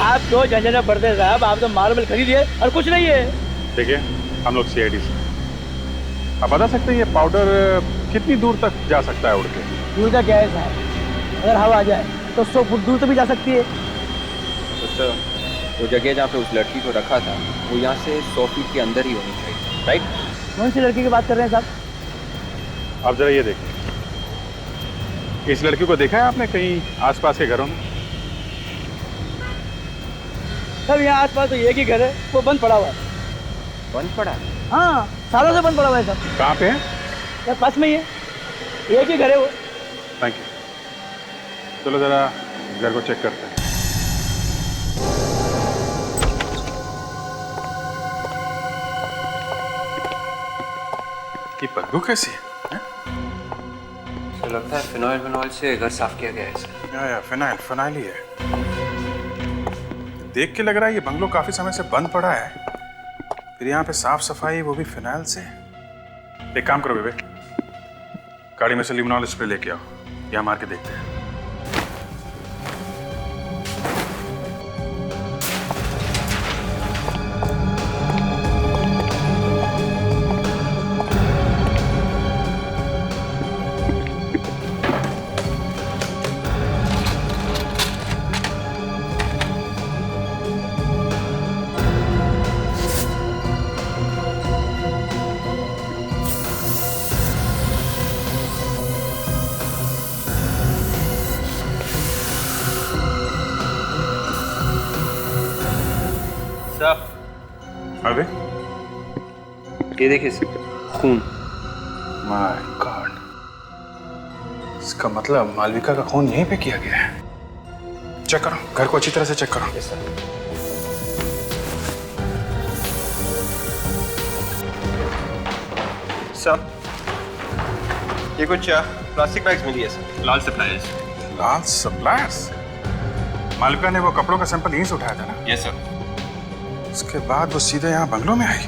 आप क्यों झंझना पड़ते साहब, आप तो मार्बल खरीदिए और कुछ नहीं है। देखिए, हम लोग CID से, आप बता सकते हैं ये पाउडर कितनी दूर तक जा सकता है उड़ के? दूर का क्या है साहब, अगर हवा आ जाए तो 100 फुट दूर तो भी जा सकती है। तो वो जगह जहाँ पे उस लड़की को रखा था वो यहाँ से 100 फीट के अंदर ही होनी चाहिए, राइट? कौन सी लड़की की बात कर रहे हैं साहब? आप जरा ये देखिए, इस लड़की को देखा है आपने कहीं आसपास के घरों में? सब यहाँ आसपास तो एक ही घर है, वो बंद पड़ा हुआ है। बंद पड़ा? हाँ, सालों से बंद पड़ा हुआ है सब। कहाँ पे है? यार पास में ही है, एक ही घर है वो। Thank you. चलो जरा घर को चेक करते हैं। ये बदबू कैसी है? तो लगता है फिनॉइल से घर साफ किया गया है सर। या फिनाइल ही है। देख के लग रहा है ये बंगलो काफी समय से बंद पड़ा है, फिर यहाँ पे साफ सफाई वो भी फिनाइल से। एक काम करो बेबे, गाड़ी में से लिमोनॉल स्प्रे लेके आओ, यहाँ मार के देखते हैं। अबे ये देखिए सर, खून। माय गॉड, इसका मतलब मालविका का खून यहीं पे किया गया है। चेक करो, घर को अच्छी तरह से चेक करो। Yes sir. सर, ये कुछ प्लास्टिक बैग्स मिली है सर, लाल सप्लायर्स। लाल सप्लायर्स? मालविका ने वो कपड़ों का सैंपल यहीं से उठाया था ना? Yes sir. उसके बाद वो सीधे यहाँ बंगलों में आई।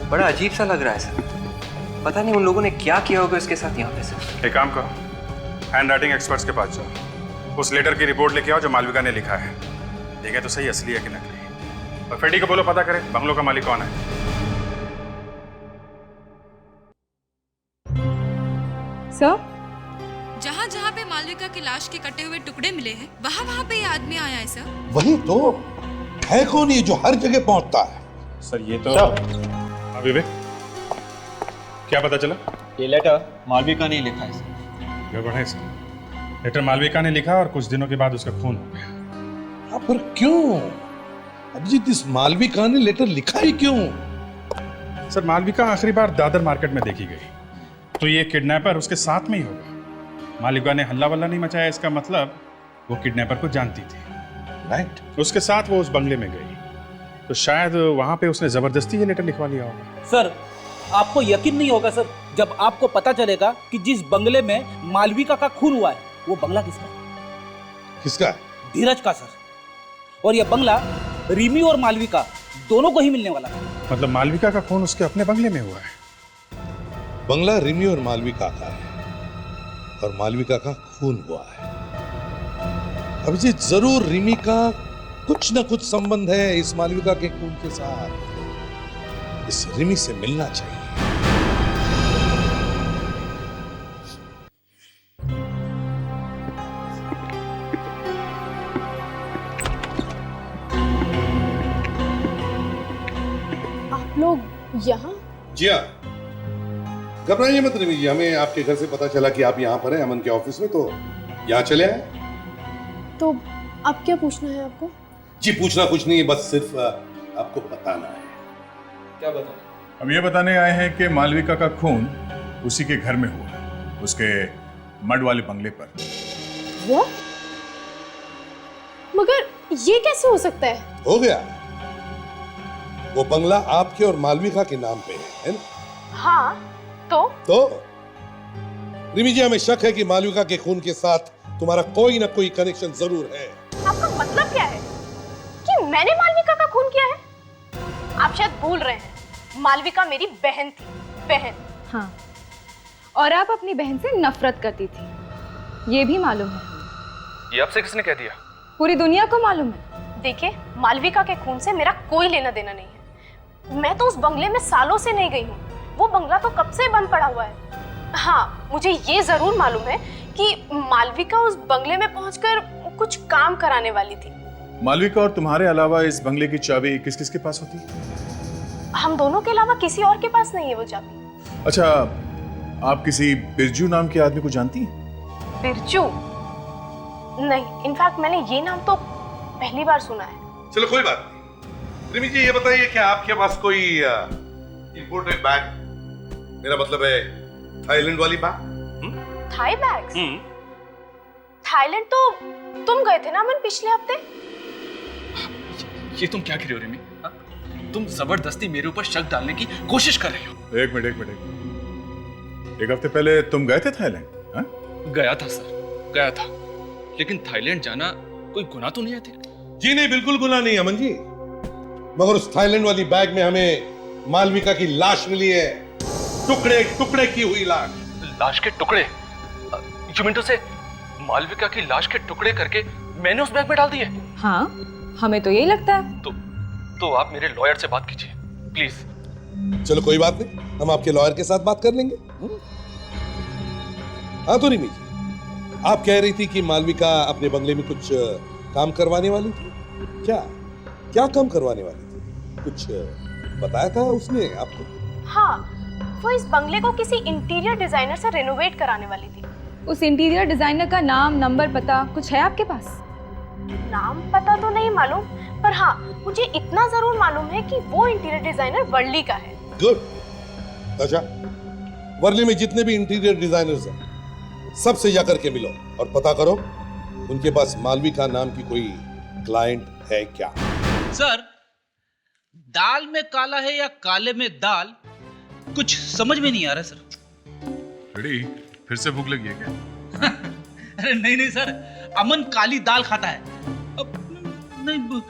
बड़ा अजीब सा लग रहा है सर, पता नहीं उन लोगों ने क्या किया होगा इसके साथ यहाँ पे सर। एक काम करो, हैंड राइटिंग एक्सपर्ट्स के पास जाओ, उस लेटर की रिपोर्ट लेके आओ जो मालविका ने लिखा है। देखें तो सही असली है कि नकली। और फेडी को बोलो पता करें बंगलों का मालिक कौन है। सर, जहाँ जहाँ पे मालविका की लाश के कटे हुए टुकड़े मिले हैं, वहाँ पे ये आदमी आया है सर। वही तो है, कौन ये जो हर जगह पहुंचता है? सर ये तो अभी क्या पता चला? ये लेटर मालविका ने लिखा है सर। गड़बड़ है सर, लेटर मालविका ने लिखा और कुछ दिनों के बाद उसका खून हो गया। हाँ, पर क्यों अभिजीत, इस मालविका ने लेटर लिखा ही क्यों? सर मालविका आखिरी बार दादर मार्केट में देखी गई, तो ये किडनैपर उसके साथ में ही होगा। मालविका ने हल्ला वल्ला नहीं मचाया, इसका मतलब वो किडनैपर को जानती थी। राइट। उसके साथ वो उस बंगले में गई, तो शायद वहां पे उसने जबरदस्ती ये लेटर लिखवा लिया होगा। सर, आपको यकीन नहीं होगा सर, जब आपको पता चलेगा कि जिस बंगले में मालविका का खून हुआ है, वो बंगला किसका है? किसका? धीरज का सर। और ये बंगला रिमी और मालविका दोनों को ही मिलने वाला है। मतलब मालविका का खून उसके अपने बंगले में हुआ है? बंगला रिमी और मालविका का है और मालविका का खून हुआ है। अभिजीत, जरूर रिमी का कुछ ना कुछ संबंध है इस मालविका के खून के साथ। इस रिमी से मिलना चाहिए। आप लोग यहाँ? जी हाँ, घबराइए मत रिमी जी, हमें आपके घर से पता चला कि आप यहाँ पर हैं अमन के ऑफिस में, तो यहाँ चले आए। तो अब क्या पूछना है आपको? जी पूछना कुछ नहीं है, बस सिर्फ आपको बताना है। क्या बताना? हम ये बताने आए हैं कि मालविका का खून उसी के घर में हुआ, उसके मड वाले बंगले पर। वो? मगर ये कैसे हो सकता है? हो गया, वो बंगला आपके और मालविका के नाम पे है ना? हाँ, तो रिमी जी, हमें शक है कि मालविका के खून के साथ तुम्हारा कोई ना कोई कनेक्शन जरूर है। आपका मतलब क्या है कि मैंने मालविका का खून किया है? आप शायद भूल रहे हैं, मालविका मेरी बहन थी। बहन। हाँ, और आप अपनी बहन से नफरत करती थी, ये भी मालूम है। ये आपसे किसने कह दिया? पूरी दुनिया को मालूम है। देखिए, मालविका के खून से मेरा कोई लेना देना नहीं है। मैं तो उस बंगले में सालों से नहीं गई हूँ, वो बंगला तो कब से बंद पड़ा हुआ है। हाँ, मुझे ये जरूर मालूम है कि मालविका उस बंगले में पहुंचकर कुछ काम कराने वाली थी। मालविका और तुम्हारे अलावा इस बंगले की चाबी किस किस के पास होती है? हम दोनों के अलावा किसी और के पास नहीं है वो चाबी। अच्छा, आप किसी बिरजू नाम के आदमी को जानती हैं? बिरजू? नहीं, इनफैक्ट मैंने ये नाम तो पहली बार सुना है। चलो कोई बात नहीं। रिमी जी ये बताइए क्या आपके पास कोई इंपोर्टेड बैग, मेरा मतलब है थाईलैंड वाली बैग? Thai bags? थाईलैंड तो तुम गए थे ना अमन पिछले हफ्ते? ये तुम क्या कर रहे हो रिमी? हाँ? तुम जबरदस्ती मेरे ऊपर शक डालने की कोशिश कर रहे हो। एक मिनट। एक हफ्ते पहले तुम गए थे थाईलैंड? हाँ? गया था सर, गया था, लेकिन थाईलैंड जाना कोई गुनाह तो नहीं है? जी नहीं, बिल्कुल गुनाह नहीं अमन जी, मगर उस थाईलैंड वाली बैग में हमें मालविका की लाश मिली है, टुकड़े टुकड़े की हुई लाश। लाश के टुकड़े? यू मीन टू से मालविका की लाश के टुकड़े करके मैंने उस बैग में डाल दिए? हाँ, हमें तो यही लगता है। तो आप मेरे लॉयर से बात कीजिए प्लीज। चलो कोई बात नहीं, हम आपके लॉयर के साथ बात कर लेंगे। हाँ तो रिमी जी, आप कह रही थी कि मालविका अपने बंगले में कुछ काम करवाने वाली थी। क्या काम करवाने वाली थी? कुछ बताया था उसने आपको? हाँ, वो इस बंगले को किसी इंटीरियर डिजाइनर से रेनोवेट कराने वाली थी। उस इंटीरियर डिजाइनर का नाम, नंबर, पता कुछ है आपके पास? नाम पता तो नहीं मालूम, पर हाँ मुझे इतना जरूर मालूम है कि वो इंटीरियर डिजाइनर वर्ली का है। गुड। अच्छा, वर्ली में जितने भी इंटीरियर डिजाइनर्स हैं सबसे जाकर के मिलो और पता करो उनके पास मालविका नाम की कोई क्लाइंट है क्या। सर, दाल में काला है या काले में दाल, कुछ समझ में नहीं आ रहा सर। रेडी, फिर से भूख लगी है क्या? अरे नहीं सर, अमन काली दाल खाता है। अब नहीं,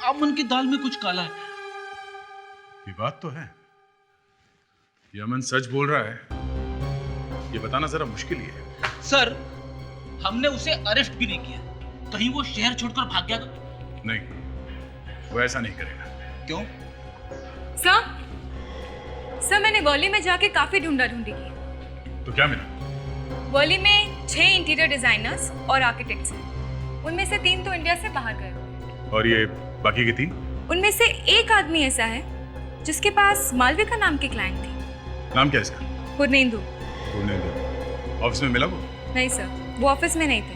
अमन की दाल में कुछ काला है। ये बात तो है, ये अमन सच बोल रहा है, ये बताना जरा मुश्किल ही है। सर, हमने उसे अरेस्ट भी नहीं किया, कहीं वो शहर छोड़कर भाग गया तो? नहीं, वो ऐसा नहीं करेगा। क्यों? सर मैंने वर्ली में जाके काफी ढूंढी की। तो क्या मिला? वर्ली में 6 इंटीरियर डिजाइनर्स और आर्किटेक्ट्स हैं। उनमें से 3 तो इंडिया से बाहर गए। और ये बाकी के 3? उनमें से एक आदमी ऐसा है जिसके पास मालविका नाम की क्लाइंट थी। नाम क्या है इसका? पूर्णेंदु। ऑफिस में मिला वो? नहीं सर, वो ऑफिस में नहीं थे।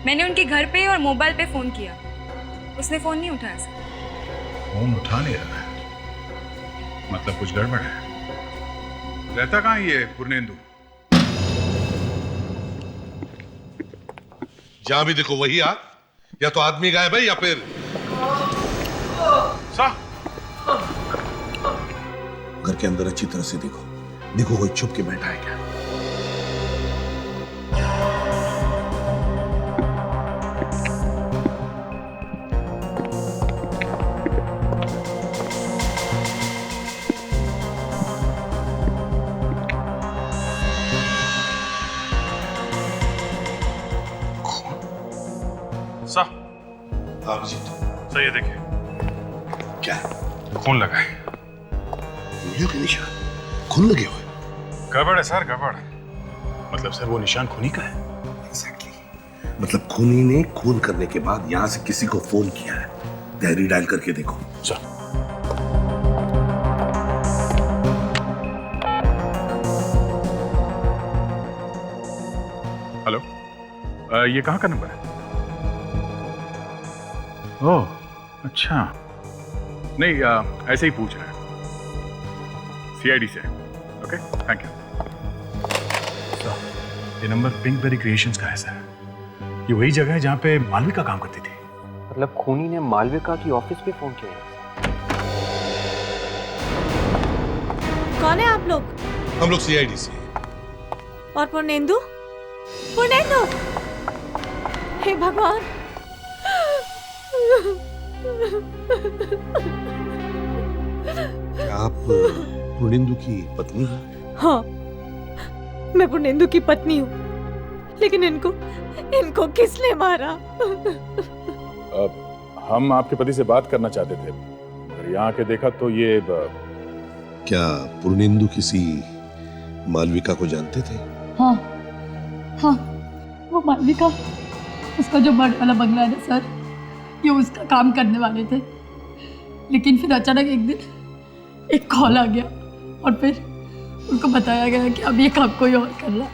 मैंने उनके घर पे और मोबाइल पे फोन किया, उसने फोन नहीं उठाया सर। फोन उठा नहीं रहा है, मतलब कुछ गड़बड़ है। रहता कहाँ ये पूर्णेंदु? जहां भी देखो वही या तो आदमी गायब है या फिर घर के अंदर अच्छी तरह से देखो कोई छुप के बैठा है क्या। आप जी सर, ये देखिए क्या खून लगा है। के निशान खून लगे हुए? गड़बड़ है सर, गड़बड़। मतलब सर वो निशान खूनी का है। एग्जैक्टली, मतलब खूनी ने खून करने के बाद यहां से किसी को फोन किया है। डायरी डायल करके देखो। चल। हेलो, ये कहाँ का नंबर है? ओह अच्छा, नहीं ऐसे ही पूछ रहे हैं, CID से। Okay, thank you. ये नंबर पिंकबेरी क्रिएशंस का है सर। ये वही जगह है जहाँ पे मालविका काम करती थी। मतलब खूनी ने मालविका की ऑफिस पे फोन किया? कौन है आप लोग? हम लोग CID से। और पूर्णेंदु? पूर्णेंदु! हे भगवान! क्या आप पूर्णेंदु की पत्नी हैं? हाँ, मैं पूर्णेंदु की पत्नी हूँ, लेकिन इनको किसने मारा? हम आपके पति से बात करना चाहते थे, मगर यहाँ आके देखा तो ये क्या पूर्णेंदु किसी मालविका को जानते थे? हाँ, वो मालविका, उसका जो बर्ड वाला बंगला है ना सर, ये उसका काम करने वाले थे। लेकिन फिर अचानक एक दिन एक कॉल आ गया और फिर उनको बताया गया कि अब ये काम कोई और कर रहा है।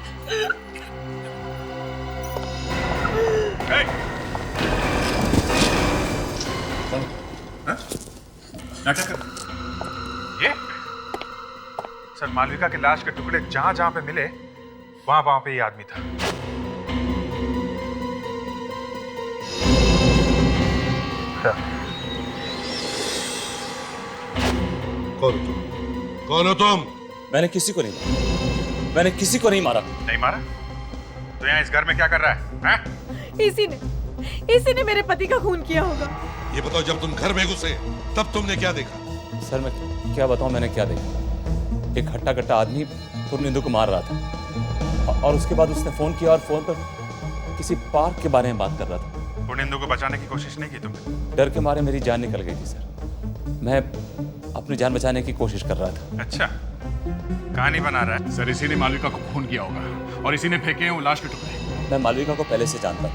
क्या कर रहा है? ये सर, मालविका की लाश के टुकड़े जहां जहां पे मिले वहां वहां पे ये आदमी था। कौन हो तुम? मैंने किसी को नहीं मारा। मैंने किसी को नहीं मारा। नहीं मारा? तो यहाँ इस घर में क्या कर रहा है? हैं? इसी ने मेरे पति का खून किया होगा। ये बताओ, जब तुम घर में घुसे तब तुमने क्या देखा? सर मैं क्या बताऊं मैंने क्या देखा। एक हट्टा कट्टा आदमी पूर्णेंदु को मार रहा था और उसके बाद उसने फोन किया और फोन पर किसी पार्क के बारे में बात कर रहा था। पूर्णेंदु को बचाने की कोशिश नहीं की तुमने? डर के मारे मेरी जान निकल गई थी सर। मैं अपनी जान बचाने की कोशिश कर रहा था। अच्छा, कहानी बना रहा है। सर, इसी ने मालविका को खून किया होगा और इसी ने फेंके हैं वो लाश के टुकड़े। मैं मालविका को पहले से जानता था।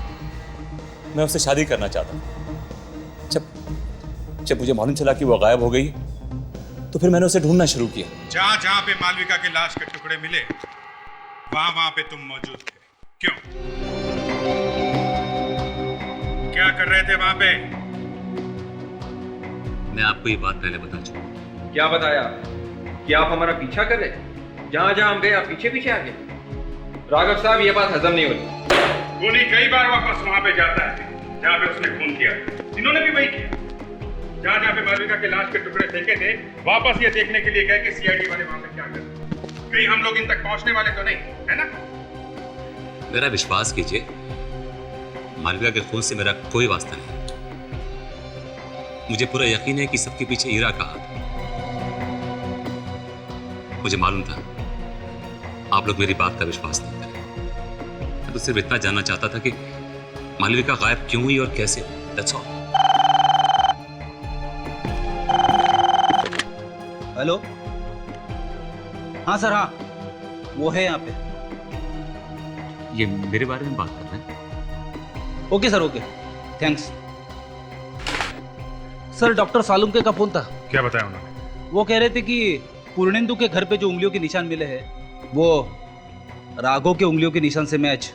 मैं उससे शादी करना चाहता था। जब मुझे मालूम चला कि वो गायब हो गई तो फिर मैंने उसे ढूंढना शुरू किया। जहां जहां पे मालविका की लाश के टुकड़े मिले वहां वहां पे तुम मौजूद थे। क्यों? क्या कर रहे थे वहां पे? मैं आपको ये बात पहले बता चुका। क्या बताया? कि आप हमारा पीछा कर रहे? जहां जहां हम गए आप पीछे पीछे आ गए। राघव साहब, ये बात हजम नहीं होती। खूनी कई बार वापस वहां पे जाता है जहां पे उसने खून किया। इन्होंने भी वही किया। जहां जहां पे मालविका के लाश के टुकड़े फेंके थे वापस ये देखने के लिए गए कि सीआईडी वाले वहां पे क्या कर रहे हैं। कहीं हम लोग इन तक पहुंचने वाले तो नहीं, है ना? मेरा विश्वास कीजिए, मालविका के खून से मेरा कोई वास्ता नहीं। मुझे पूरा यकीन है कि सबके पीछे ईरा का हाथ है। मुझे मालूम था आप लोग मेरी बात का विश्वास नहीं करें। मैं तो सिर्फ इतना जानना चाहता था कि मालविका गायब क्यों हुई और कैसे। That's all. हेलो, हाँ सर, हाँ वो है यहाँ पे। ये मेरे बारे में बात कर रहे हैं? Okay sir, okay, thanks. Sir, doctor Salunke का फोन था। क्या बताया उन्होंने? वो कह रहे थे कि पूर्णेंदु के घर पे जो उंगलियों के निशान मिले हैं वो राघव के उंगलियों के निशान से मैच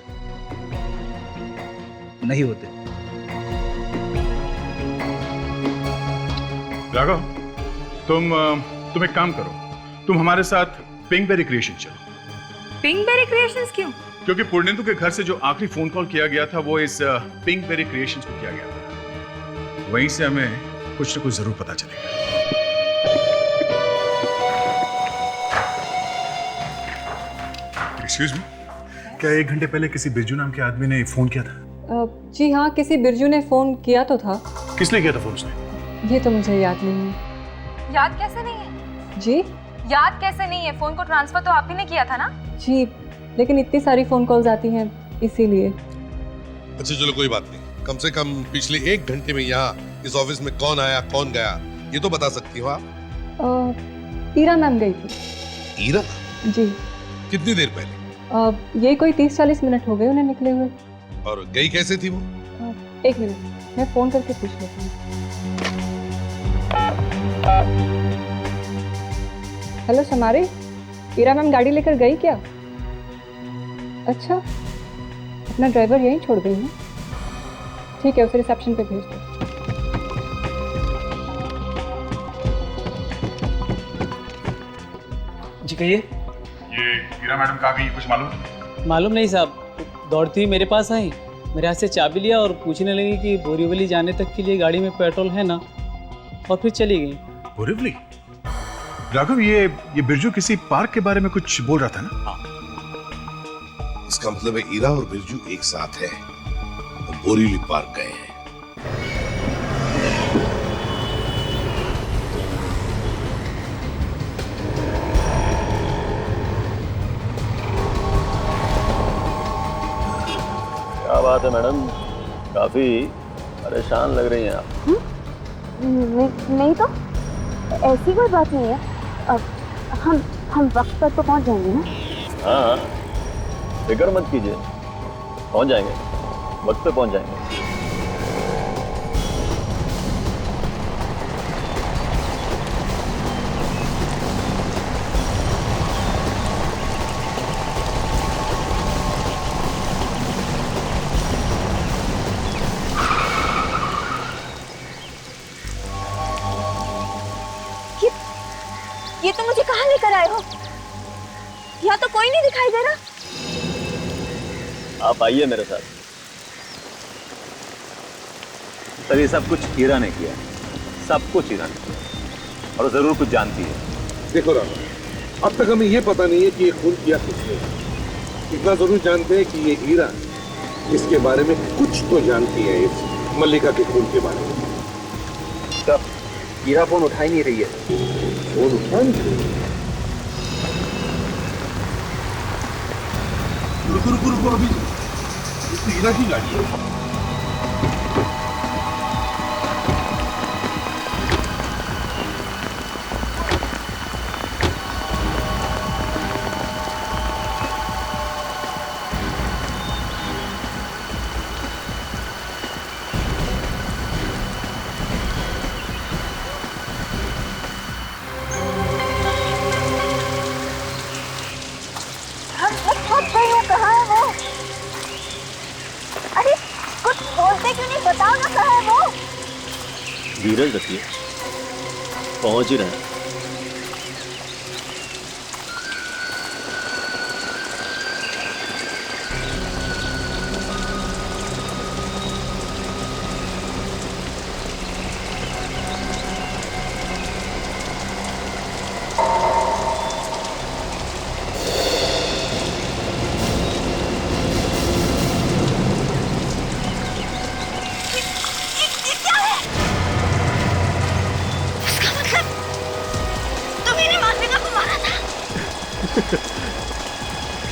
नहीं होते। राघव, तुम एक काम करो, तुम हमारे साथ पिंकबेरी क्रिएशन चलो। पिंकबेरी क्रिएशंस क्यों? क्योंकि पूर्णेंदु के घर से जो आखिरी फोन कॉल किया गया था वो इस पिंकबेरी क्रिएशंस को किया गया था। वहीं से हमें कुछ न कुछ जरूर पता चलेगा। एक्सक्यूज मी, क्या 1 घंटे पहले किसी बिरजू नाम के आदमी ने फोन किया था? जी हाँ, किसी बिरजू ने फोन किया तो था। किस लिए किया था फोन उसने? ये तो मुझे याद नहीं है। याद कैसे नहीं है? जी? याद कैसे नहीं है? फोन को ट्रांसफर तो आप ही ने किया था ना? जी, लेकिन इतनी सारी फोन कॉल्स आती हैं इसीलिए। अच्छा चलो, कोई बात नहीं। कम से कम पिछले 1 घंटे में यहाँ इस ऑफिस में कौन आया कौन गया ये तो बता सकती हो आप? ईरा मैम गई थी। ईरा? जी। कितनी देर पहले? ये कोई 30-40 मिनट हो गए उन्हें निकले हुए। और गई कैसे थी वो? 1 मिनट, मैं फोन करके पूछ लेती हूँ। हेलो समारी, ईरा मैम गाड़ी लेकर गई क्या? अच्छा, अपना ड्राइवर यहीं छोड़ गई है। ठीक है, उसे रिसेप्शन पे भेज दो। जी कहिए। ये ईरा मैडम कहाँ गई, कुछ मालूम? मालूम नहीं साहब, दौड़ती हुई मेरे पास आई, मेरे हाथ से चाबी लिया और पूछने लगी कि बोरीवली जाने तक के लिए गाड़ी में पेट्रोल है ना, और फिर चली गई। बोरीवली? राघव, ये बिरजू किसी पार्क के बारे में कुछ बोल रहा था ना? हाँ। इसका मतलब है ईरा और बिरजू एक साथ है, वो बोरीवली पार्क गए हैं। क्या बात है मैडम, काफी परेशान लग रही हैं आप। नहीं तो ऐसी कोई बात नहीं है। अब हम वक्त पर तो पहुंच जाएंगे ना? हाँ, फिक्र मत कीजिए, पहुंच जाएंगे, वक्त पे पहुंच जाएंगे। तुम मुझे कहाँ लेकर आए हो? यहाँ तो कोई नहीं दिखाई दे रहा। आप आइए मेरे साथ। सर ये सब कुछ हीरा ने किया, सब कुछ हीरा ने किया, और जरूर कुछ जानती है। देखो राम, अब तक हमें ये पता नहीं है कि ये खून किया किसने। इतना जरूर जानते हैं कि ये हीरा इसके बारे में कुछ तो जानती है, इस मल्लिका के खून के बारे में। तब हीरा फोन उठा ही नहीं रही है। फोन उठा नहीं रही? रुको रुको रुको, अभी ये तो हीरा की गाड़ी है। कहाँ है वो? अरे कुछ बोलते क्यों नहीं, बताओ ना कहाँ है वो? धीरज रखिए, पहुंच ही रहा है।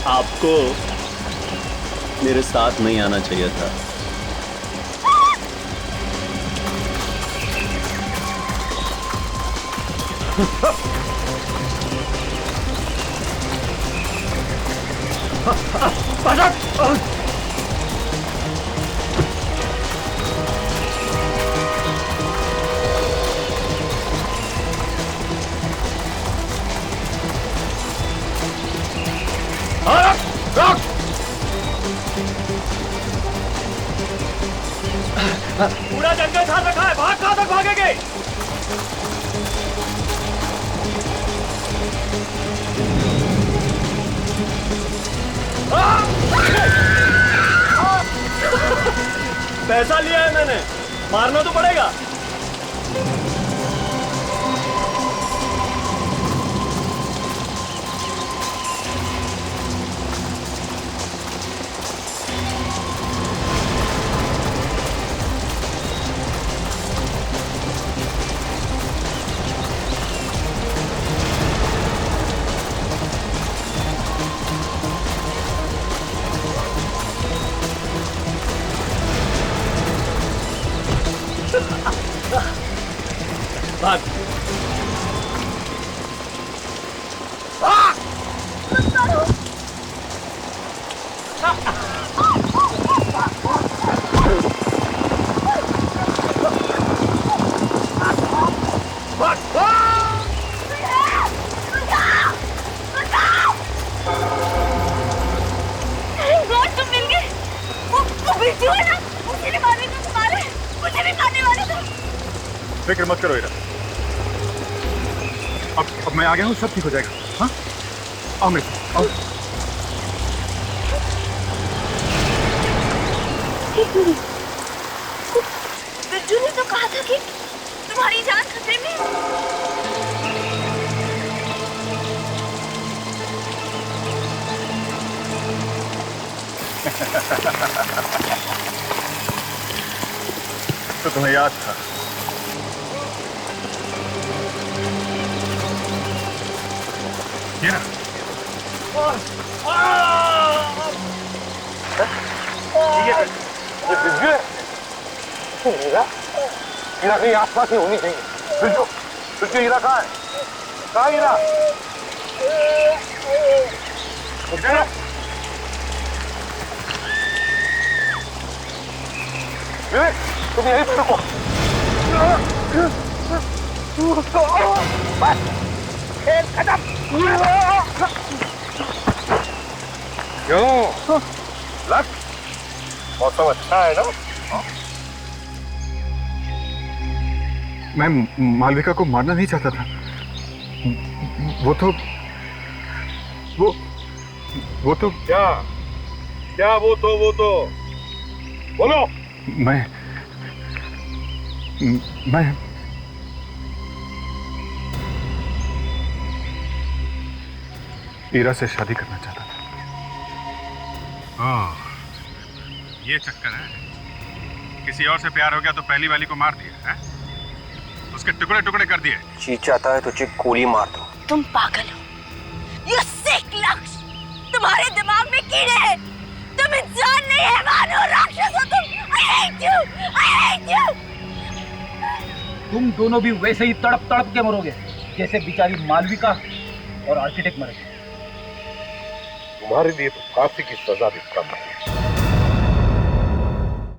आपको मेरे साथ नहीं आना चाहिए था। पूरा जंगल साथ रखा है, भाग कहाँ तक भागेंगे? पैसा लिया है मैंने, मारना तो पड़ेगा। भाग। तुम मिल गए। वो बिरजू है ना, उसे भी मारने को तुम्हारे, मुझे भी मारने वाले थे। फिक्र मत करो हीरा, अब मैं आ गया हूँ, सब ठीक हो जाएगा। हाँ, आओ मेरे साथ, आओ। एक मिनट, बिरजू ने तो कहा था कि तुम्हारी जान खतरे में है। तो तुम्हें याद था? हीरा, ये बिरजू है? हीरा? हीरा कहीं आसपास ही होनी चाहिए। बिरजू, बिरजू हीरा कहाँ है? कहाँ हीरा? विवेक, तुम यहीं पर रुको। खेल खत्म। क्यों? लक, मौसम अच्छा है ना? मैं मालविका को मारना नहीं चाहता था, वो तो क्या क्या वो तो बोलो। मैं ईरा से शादी करना चाहता था। ओह, ये चक्कर है। किसी और से प्यार हो गया तो पहली वाली को मार दिया है? उसके टुकड़े टुकड़े कर दिए। जी चाहता है तुझे गोली मार दो। तुम पागल हो। You sick लक्ष्य। तुम्हारे दिमाग में कीड़े हैं। तुम इंसान नहीं हैवान हो, राक्षस हो तुम। I hate you. I hate you. तुम दोनों भी वैसे ही तड़प तड़प के मरोगे जैसे बेचारी मालविका और आर्किटेक्ट मरे। तुम्हारे लिए तो फांसी की सजा भी कम है।